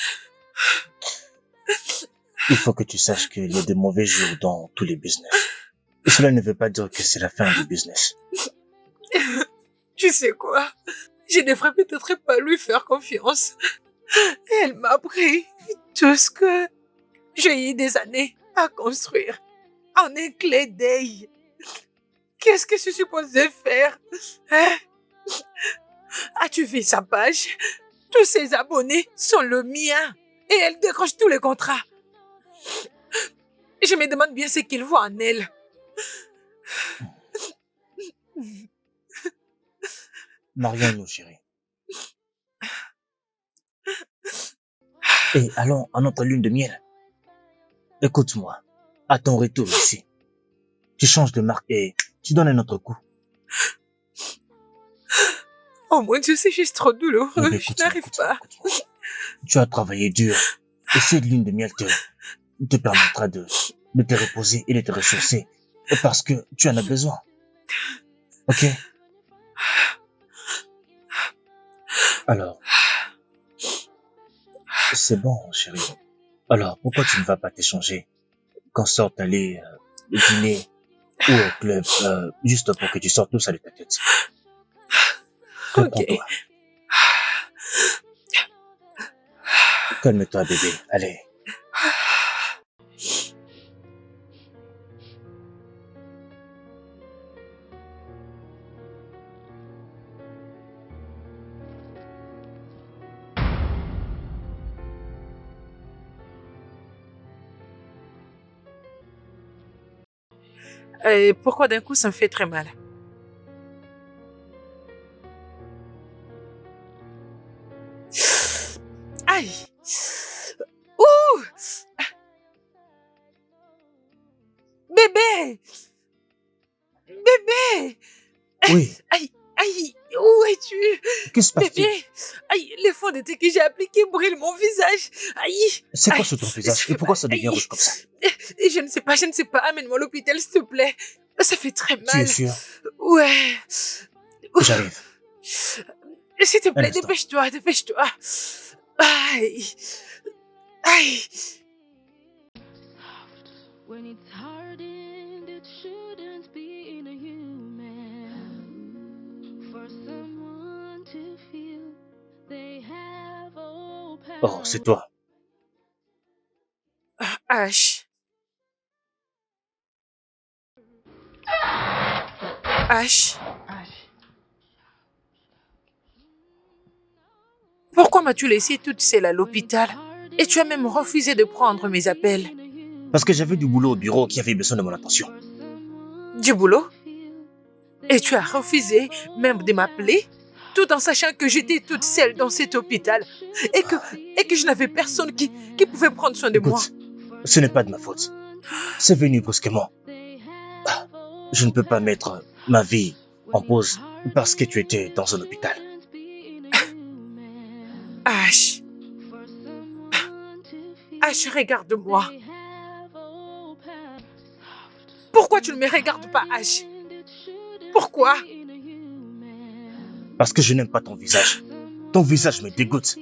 S3: Il faut que tu saches qu'il y a de mauvais jours dans tous les business. Et cela ne veut pas dire que c'est la fin du business.
S1: Tu sais quoi? Je devrais peut-être pas lui faire confiance. Elle m'a pris tout ce que j'ai eu des années à construire en un clin d'œil. Qu'est-ce que je suis supposée faire? Hein? As-tu vu sa page? Tous ses abonnés sont le mien et elle décroche tous les contrats. Je me demande bien ce qu'il voit en elle.
S3: Marions-nous, chérie. Et allons à notre lune de miel. Écoute-moi, à ton retour ici, tu changes de marque et tu donnes un autre coup.
S1: Oh mon Dieu, c'est juste trop douloureux.
S3: Mais
S1: Je
S3: écoute-moi,
S1: n'arrive
S3: écoute-moi,
S1: pas.
S3: écoute-moi. Tu as travaillé dur et cette lune de miel te permettra de te reposer et de te ressourcer parce que tu en as besoin. Ok? Alors, c'est bon, chérie. Alors, pourquoi tu ne vas pas t'échanger qu'on sorte aller dîner ou au club juste pour que tu sortes tout ça de ta tête?
S1: Ok.
S3: Reprends-toi. Calme-toi, bébé. Allez.
S1: Et pourquoi d'un coup ça me fait très mal? Aïe! Ouh! Bébé! Bébé!
S3: Oui,
S1: Aïe! Aïe! Où es-tu?
S3: que se passe-t-il?
S1: Bébé! Aïe! Les fonds de thé que j'ai appliqués brûlent mon visage! Aïe!
S3: C'est quoi
S1: Aïe,
S3: sur ton visage et pourquoi ça devient
S1: aïe.
S3: rouge comme ça?
S1: Et je ne sais pas. Amène-moi à l'hôpital, s'il te plaît. Ça fait très
S3: Tu
S1: mal.
S3: es sûr?
S1: Ouais.
S3: J'arrive.
S1: S'il te
S3: Un
S1: plaît,
S3: instant.
S1: dépêche-toi. Aïe. Aïe.
S4: When it's hardened, it shouldn't be inhuman for someone to feel they have all power.
S3: Oh, c'est toi.
S1: H. H. Pourquoi m'as-tu laissée toute seule à l'hôpital? Et tu as même refusé de prendre mes appels.
S3: Parce que j'avais du boulot au bureau qui avait besoin de mon attention.
S1: Du boulot? Et tu as refusé même de m'appeler, tout en sachant que j'étais toute seule dans cet hôpital et que je n'avais personne qui pouvait prendre soin de moi.
S3: Écoute, ce n'est pas de ma faute. c'est venu brusquement. Je ne peux pas mettre ma vie en pause parce que tu étais dans un hôpital.
S1: Ash. Ash, regarde-moi. Pourquoi tu ne me regardes pas, Ash? Pourquoi?
S3: Parce que je n'aime pas ton visage. Ton visage me dégoûte.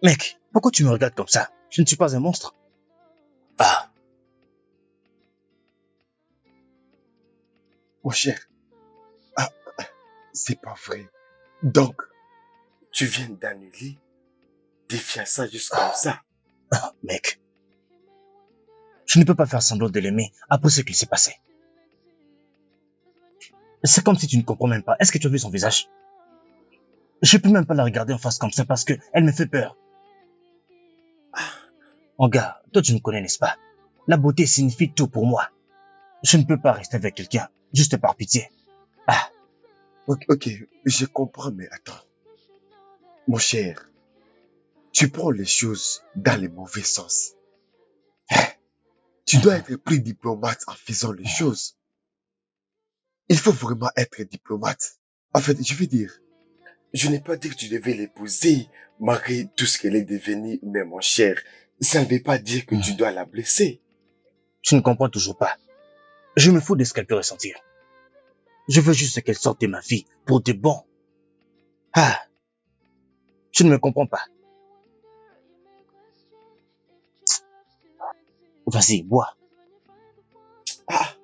S3: Mec, pourquoi tu me regardes comme ça? Je ne suis pas un monstre. Ah,
S6: Mon cher, ah, c'est pas vrai. Donc, tu viens d'annuler des fiançailles juste comme ça.
S3: mec. Je ne peux pas faire semblant de l'aimer après ce qu'il s'est passé. C'est comme si tu ne comprends même pas. Est-ce que tu as vu son visage? Je peux même pas la regarder en face comme ça parce que elle me fait peur. Mon gars, toi tu me connais, n'est-ce pas? La beauté signifie tout pour moi. Je ne peux pas rester avec quelqu'un juste par pitié. Ah,
S6: Ok, je comprends, mais attends. Mon cher, tu prends les choses dans le mauvais sens. Tu dois être plus diplomate en faisant les choses. Il faut vraiment être diplomate. En fait, je veux dire, je n'ai pas dit que tu devais l'épouser malgré tout ce qu'elle est devenue, mais mon cher, ça ne veut pas dire que tu dois la blesser.
S3: tu ne comprends toujours pas. Je me fous de ce qu'elle peut ressentir. Je veux juste qu'elle sorte de ma vie pour de bon. Ah, tu ne me comprends pas. Vas-y, bois.
S6: Ah,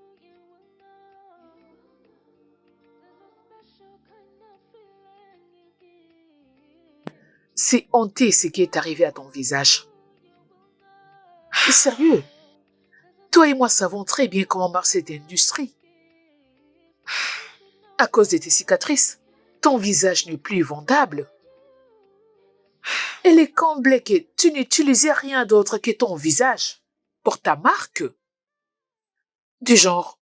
S2: C'est honteux ce qui est arrivé à ton visage. Sérieux, toi et moi savons très bien comment marche cette industrie. À cause de tes cicatrices, ton visage n'est plus vendable. Et les comble que tu n'utilisais rien d'autre que ton visage pour ta marque. Du genre,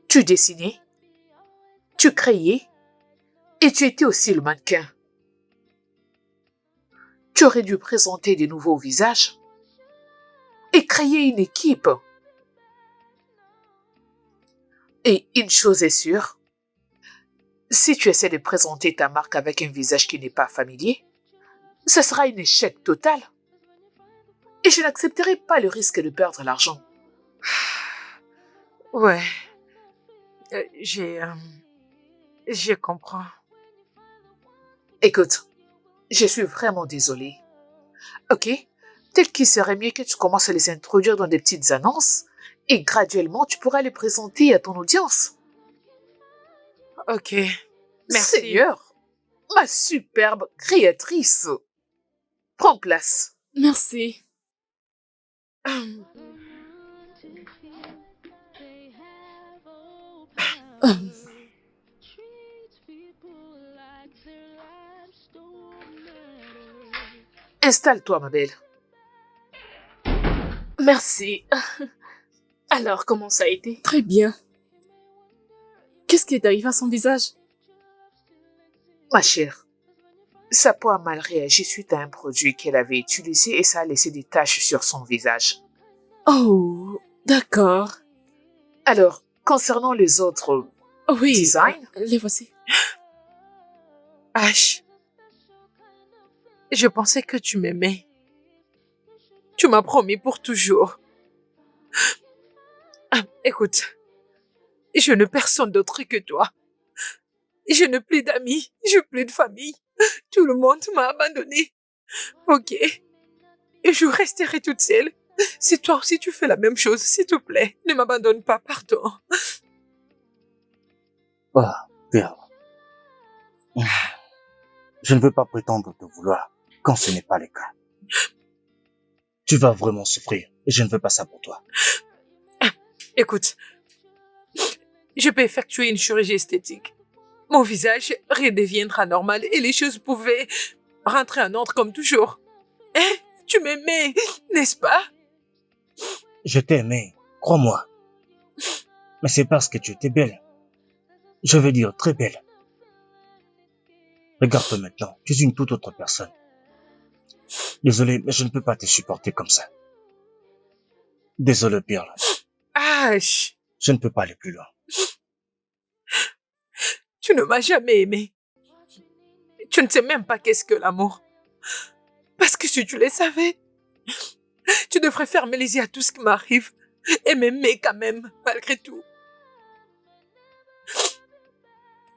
S2: tu dessinais, tu créais et tu étais aussi le mannequin. Tu aurais dû présenter de nouveaux visages et créer une équipe. Et une chose est sûre, si tu essaies de présenter ta marque avec un visage qui n'est pas familier, ce sera un échec total. Et je n'accepterai pas le risque de perdre l'argent.
S1: Ouais. Je comprends.
S2: Écoute, je suis vraiment désolée. Ok, peut-être qu'il serait mieux que tu commences à les introduire dans des petites annonces et graduellement tu pourras les présenter à ton audience.
S1: Ok. Merci.
S2: Seigneur, ma superbe créatrice. Prends place.
S9: Merci.
S2: Installe-toi, ma belle.
S9: Merci. Alors, comment ça a été? Très bien. Qu'est-ce qui est arrivé à son visage?
S2: Ma chère, sa peau a mal réagi suite à un produit qu'elle avait utilisé et ça a laissé des taches sur son visage.
S9: Oh, d'accord.
S2: Alors, concernant les autres
S9: Oui,
S2: designs,
S9: les voici.
S1: Ash, je pensais que tu m'aimais. Tu m'as promis pour toujours. Écoute, je ne personne d'autre que toi.
S8: Je n'ai plus d'amis, je n'ai plus de famille. Tout le monde m'a abandonnée. Ok. Et je resterai toute seule. Si toi aussi tu fais la même chose, s'il te plaît, ne m'abandonne pas, pardon.
S3: Ah, Perle. Je ne veux pas prétendre te vouloir quand ce n'est pas le cas. Tu vas vraiment souffrir et je ne veux pas ça pour toi.
S8: Écoute, je peux effectuer une chirurgie esthétique. Mon visage redeviendra normal et les choses pouvaient rentrer en ordre comme toujours. Hein? Tu m'aimais, n'est-ce pas?
S3: Je t'ai aimé, crois-moi. Mais c'est parce que tu étais belle. Je veux dire très belle. Regarde-toi maintenant, tu es une toute autre personne. Désolé, mais je ne peux pas te supporter comme ça. Désolé, Perle.
S8: Aïe,
S3: Je ne peux pas aller plus loin.
S8: tu ne m'as jamais aimé. Tu ne sais même pas qu'est-ce que l'amour. Parce que si tu le savais, tu devrais fermer les yeux à tout ce qui m'arrive et m'aimer quand même, malgré tout.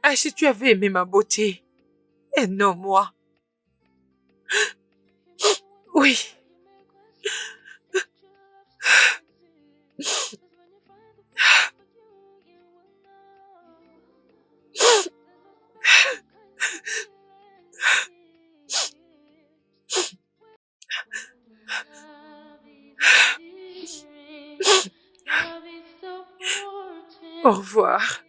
S8: Ah, si tu avais aimé ma beauté, et non moi. Oui. Au revoir.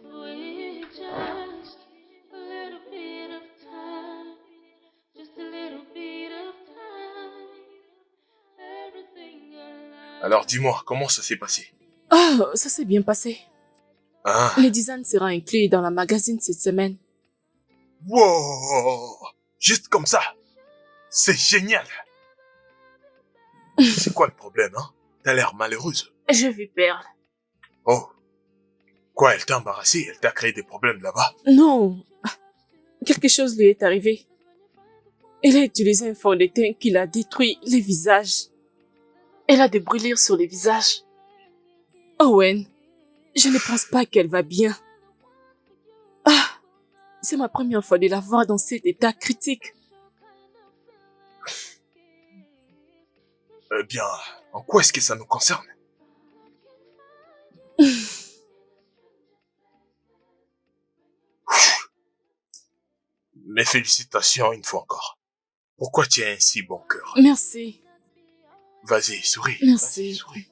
S4: We just a little bit of time, just a little bit of time. Everything alive.
S5: Alors dis-moi, comment ça s'est passé?
S9: Oh, ça s'est bien passé.
S5: Ah,
S9: Le design sera inclus dans la magazine cette semaine.
S5: wow! Juste comme ça. C'est génial. C'est quoi le problème, hein? T'as l'air malheureuse.
S9: Je vais perdre.
S5: Oh. Quoi, elle t'a embarrassé? Elle t'a créé des problèmes là-bas?
S9: Non. Quelque chose lui est arrivé. Elle a utilisé un fond de teint qui l'a détruit les visages. Elle a des brûlures sur les visages. Owen, je ne pense pas qu'elle va bien. Ah, c'est ma première fois de la voir dans cet état critique.
S5: Eh bien, en quoi est-ce que ça nous concerne? Mes félicitations une fois encore. Pourquoi tu as un si bon cœur?
S9: Merci.
S5: Vas-y, souris.
S9: Merci.
S5: Vas-y, souris.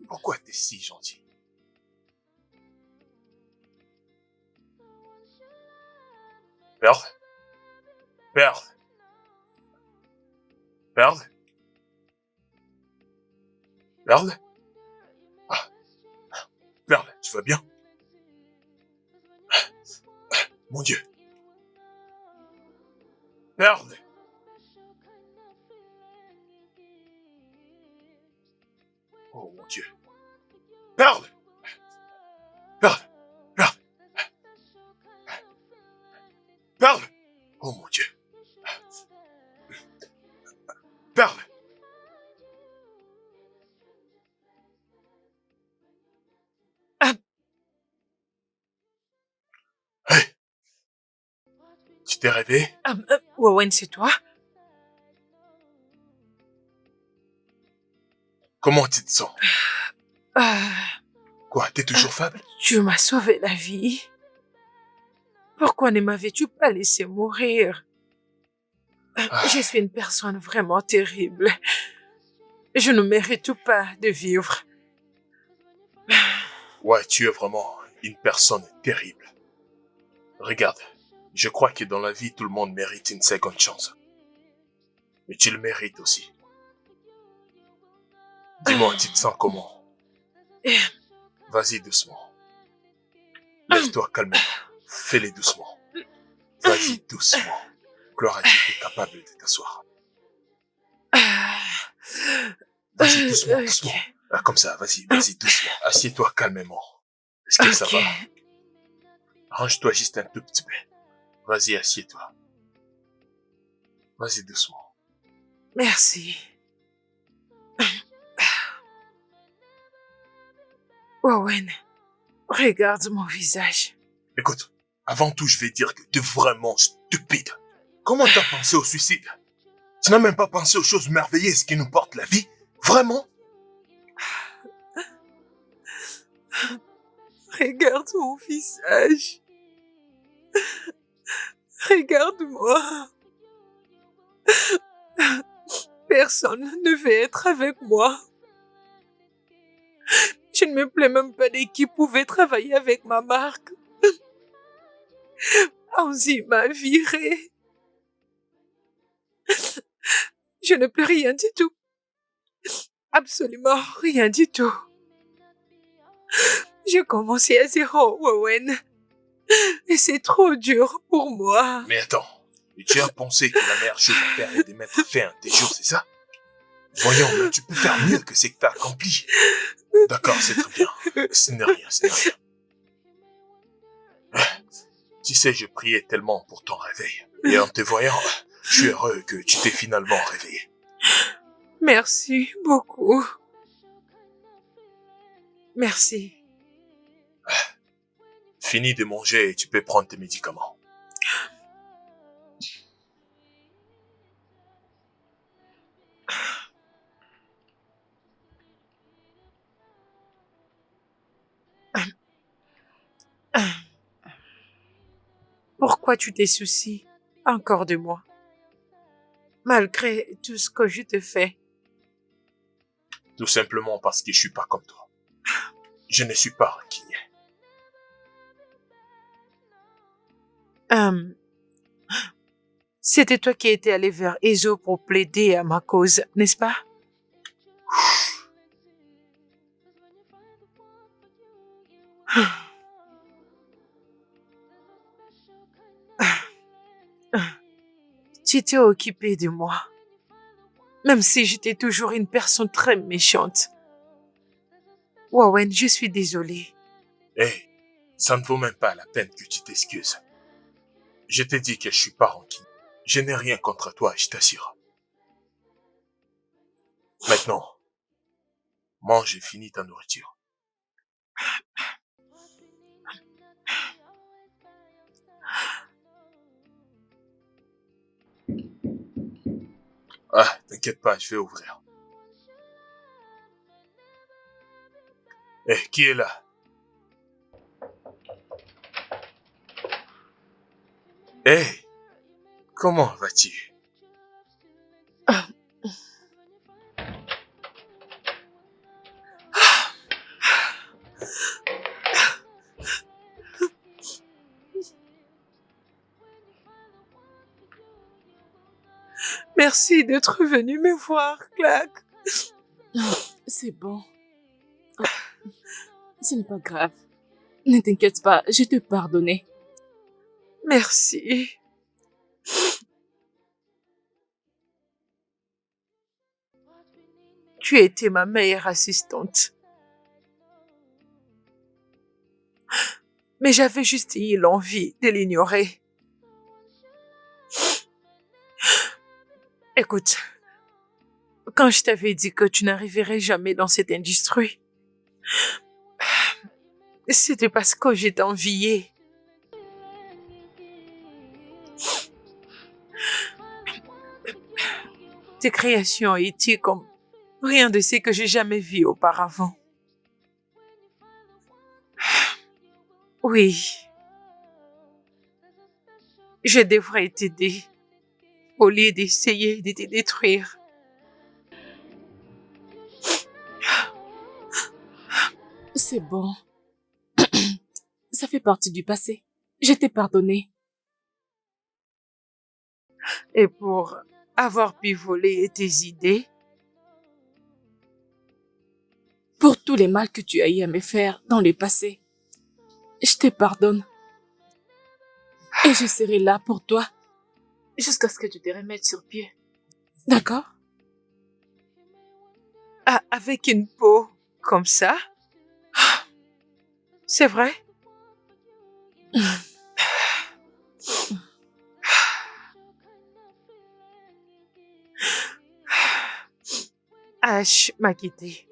S5: Pourquoi t'es si gentil? Perle? Perle? Perle? Perle? Ah. Perle, tu vas bien? Mon Dieu. Perle? Oh mon Dieu. Perle! Perle! Perle! Perle! Oh mon Dieu. Perle! Hey! Tu t'es réveillé?
S8: Owen, c'est toi?
S5: Comment tu te sens?
S8: Ah,
S5: Quoi, t'es toujours faible?
S8: tu m'as sauvé la vie. Pourquoi ne m'avais-tu pas laissé mourir? Je suis une personne vraiment terrible. Je ne mérite pas de vivre.
S5: Ouais, tu es vraiment une personne terrible. Regarde, je crois que dans la vie, tout le monde mérite une seconde chance. Mais tu le mérites aussi. Dis-moi, tu te sens comment? Vas-y doucement. Lève-toi calmement. Fais-les doucement. Vas-y doucement. Gloire à Dieu, tu es capable de t'asseoir. Vas-y doucement,
S8: Ok.
S5: doucement. Ah, comme ça, vas-y doucement. Assieds-toi calmement. Est-ce que ça
S8: Ok.
S5: va? Arrange-toi juste un tout petit peu. Vas-y, assieds-toi. Vas-y doucement.
S8: Merci.
S1: Owen, regarde mon visage.
S5: Écoute, avant tout, je vais dire que tu es vraiment stupide. Comment t'as pensé au suicide? Tu n'as même pas pensé aux choses merveilleuses qui nous portent la vie? Vraiment?
S1: Regarde mon visage. Regarde-moi. Personne ne veut être avec moi. Je ne me plais même pas de qui pouvait travailler avec ma marque. Anzi m'a viré. Je ne peux rien du tout. Absolument rien du tout. J'ai commencé à zéro, Owen. Et c'est trop dur pour moi.
S5: Mais attends, tu as pensé que la meilleure chose à faire est de mettre fin à tes jours, c'est ça? Voyons, mais tu peux faire mieux que ce que t'as accompli. D'accord, c'est très bien. Ce n'est rien, ce n'est rien. Tu sais, je priais tellement pour ton réveil. Et en te voyant, je suis heureux que tu t'es finalement réveillé.
S1: Merci beaucoup. Merci.
S5: Fini de manger et tu peux prendre tes médicaments.
S1: Pourquoi tu te soucies encore de moi? Malgré tout ce que je te fais.
S5: Tout simplement parce que je suis pas comme toi. Je ne suis pas rancunier.
S1: C'était toi qui étais allé vers Ezo pour plaider à ma cause, n'est-ce pas? Tu t'es occupé de moi. Même si j'étais toujours une personne très méchante. Owen, je suis désolée.
S5: Hé, ça ne vaut même pas la peine que tu t'excuses. Je t'ai dit que je suis pas rancunier. Je n'ai rien contre toi, je t'assure. Maintenant, mange et finis ta nourriture. Ah, t'inquiète pas, je vais ouvrir. Qui est là? Comment vas-tu?
S1: Merci d'être venu me voir, Clark.
S9: C'est bon. Ce n'est pas grave. Ne t'inquiète pas, je te pardonne.
S1: Merci. Tu étais ma meilleure assistante. Mais j'avais juste eu l'envie de l'ignorer. Écoute, quand je t'avais dit que tu n'arriverais jamais dans cette industrie, c'était parce que je t'enviais. Tes créations étaient comme rien de ce que j'ai jamais vu auparavant. Oui, je devrais t'aider au lieu d'essayer de te détruire.
S9: C'est bon. Ça fait partie du passé. Je t'ai pardonné.
S1: Et pour avoir pu voler tes idées,
S9: Pour tous les mal que tu as eu à me faire dans le passé, je te pardonne. Et je serai là pour toi jusqu'à ce que tu te remettes sur pied. D'accord?
S1: avec une peau comme ça, c'est vrai? Ash m'a quitté.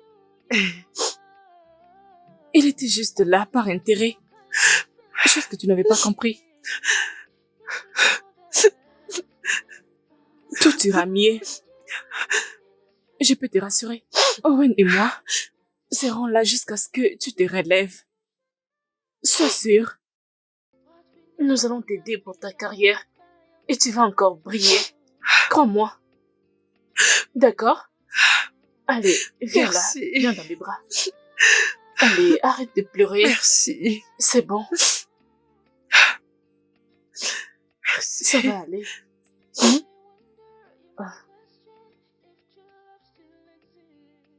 S9: Il Il était juste là par intérêt. Chose que tu n'avais pas compris. Tout ira mieux. Je peux te rassurer. Owen et moi serons là jusqu'à ce que tu te relèves. Sois sûr. Nous allons t'aider pour ta carrière. Et tu vas encore briller. Crois-moi. D'accord? Allez, viens
S1: Merci.
S9: là. Viens dans mes bras. Allez, arrête de pleurer.
S1: Merci.
S9: C'est bon.
S1: Merci.
S9: Ça va aller.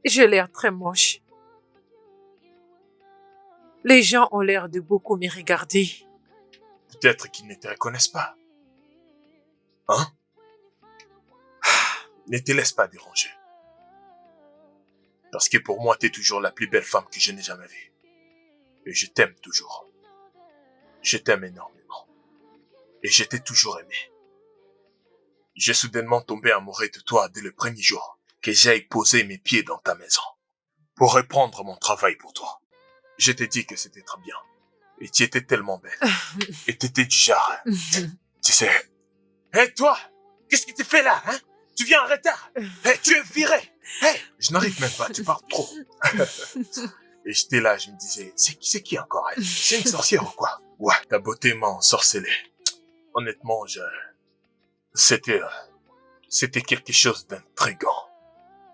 S1: J'ai l'air très moche. Les gens ont l'air de beaucoup me regarder.
S5: Peut-être qu'ils ne te reconnaissent pas. Hein? Ne te laisse pas déranger. Parce que pour moi, t'es toujours la plus belle femme que je n'ai jamais vue. Et je t'aime toujours. Je t'aime énormément. Et je t'ai toujours aimé. J'ai soudainement tombé amoureux de toi dès le premier jour que j'ai posé mes pieds dans ta maison pour reprendre mon travail pour toi. Je t'ai dit que c'était très bien. Et tu étais tellement belle. Et t'étais du genre. Tu sais. Hé, toi! Qu'est-ce que tu fais là, hein? Tu viens en retard. Hé, tu es viré. Hé, je n'arrive même pas, tu parles trop. Et j'étais là, je me disais, c'est qui encore elle? C'est une sorcière ou quoi? Ouais, ta beauté m'a ensorcelé. Honnêtement, c'était quelque chose d'intriguant.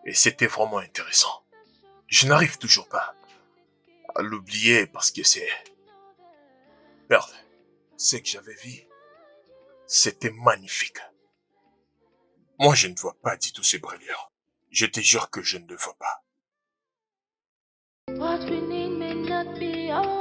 S5: Et c'était vraiment intéressant. Je n'arrive toujours pas à l'oublier parce que c'est... Merde, ce que j'avais vu, c'était magnifique. Moi, je ne vois pas du tout ces brûlures. Je te jure que je ne le vois pas.
S4: What we need may not be all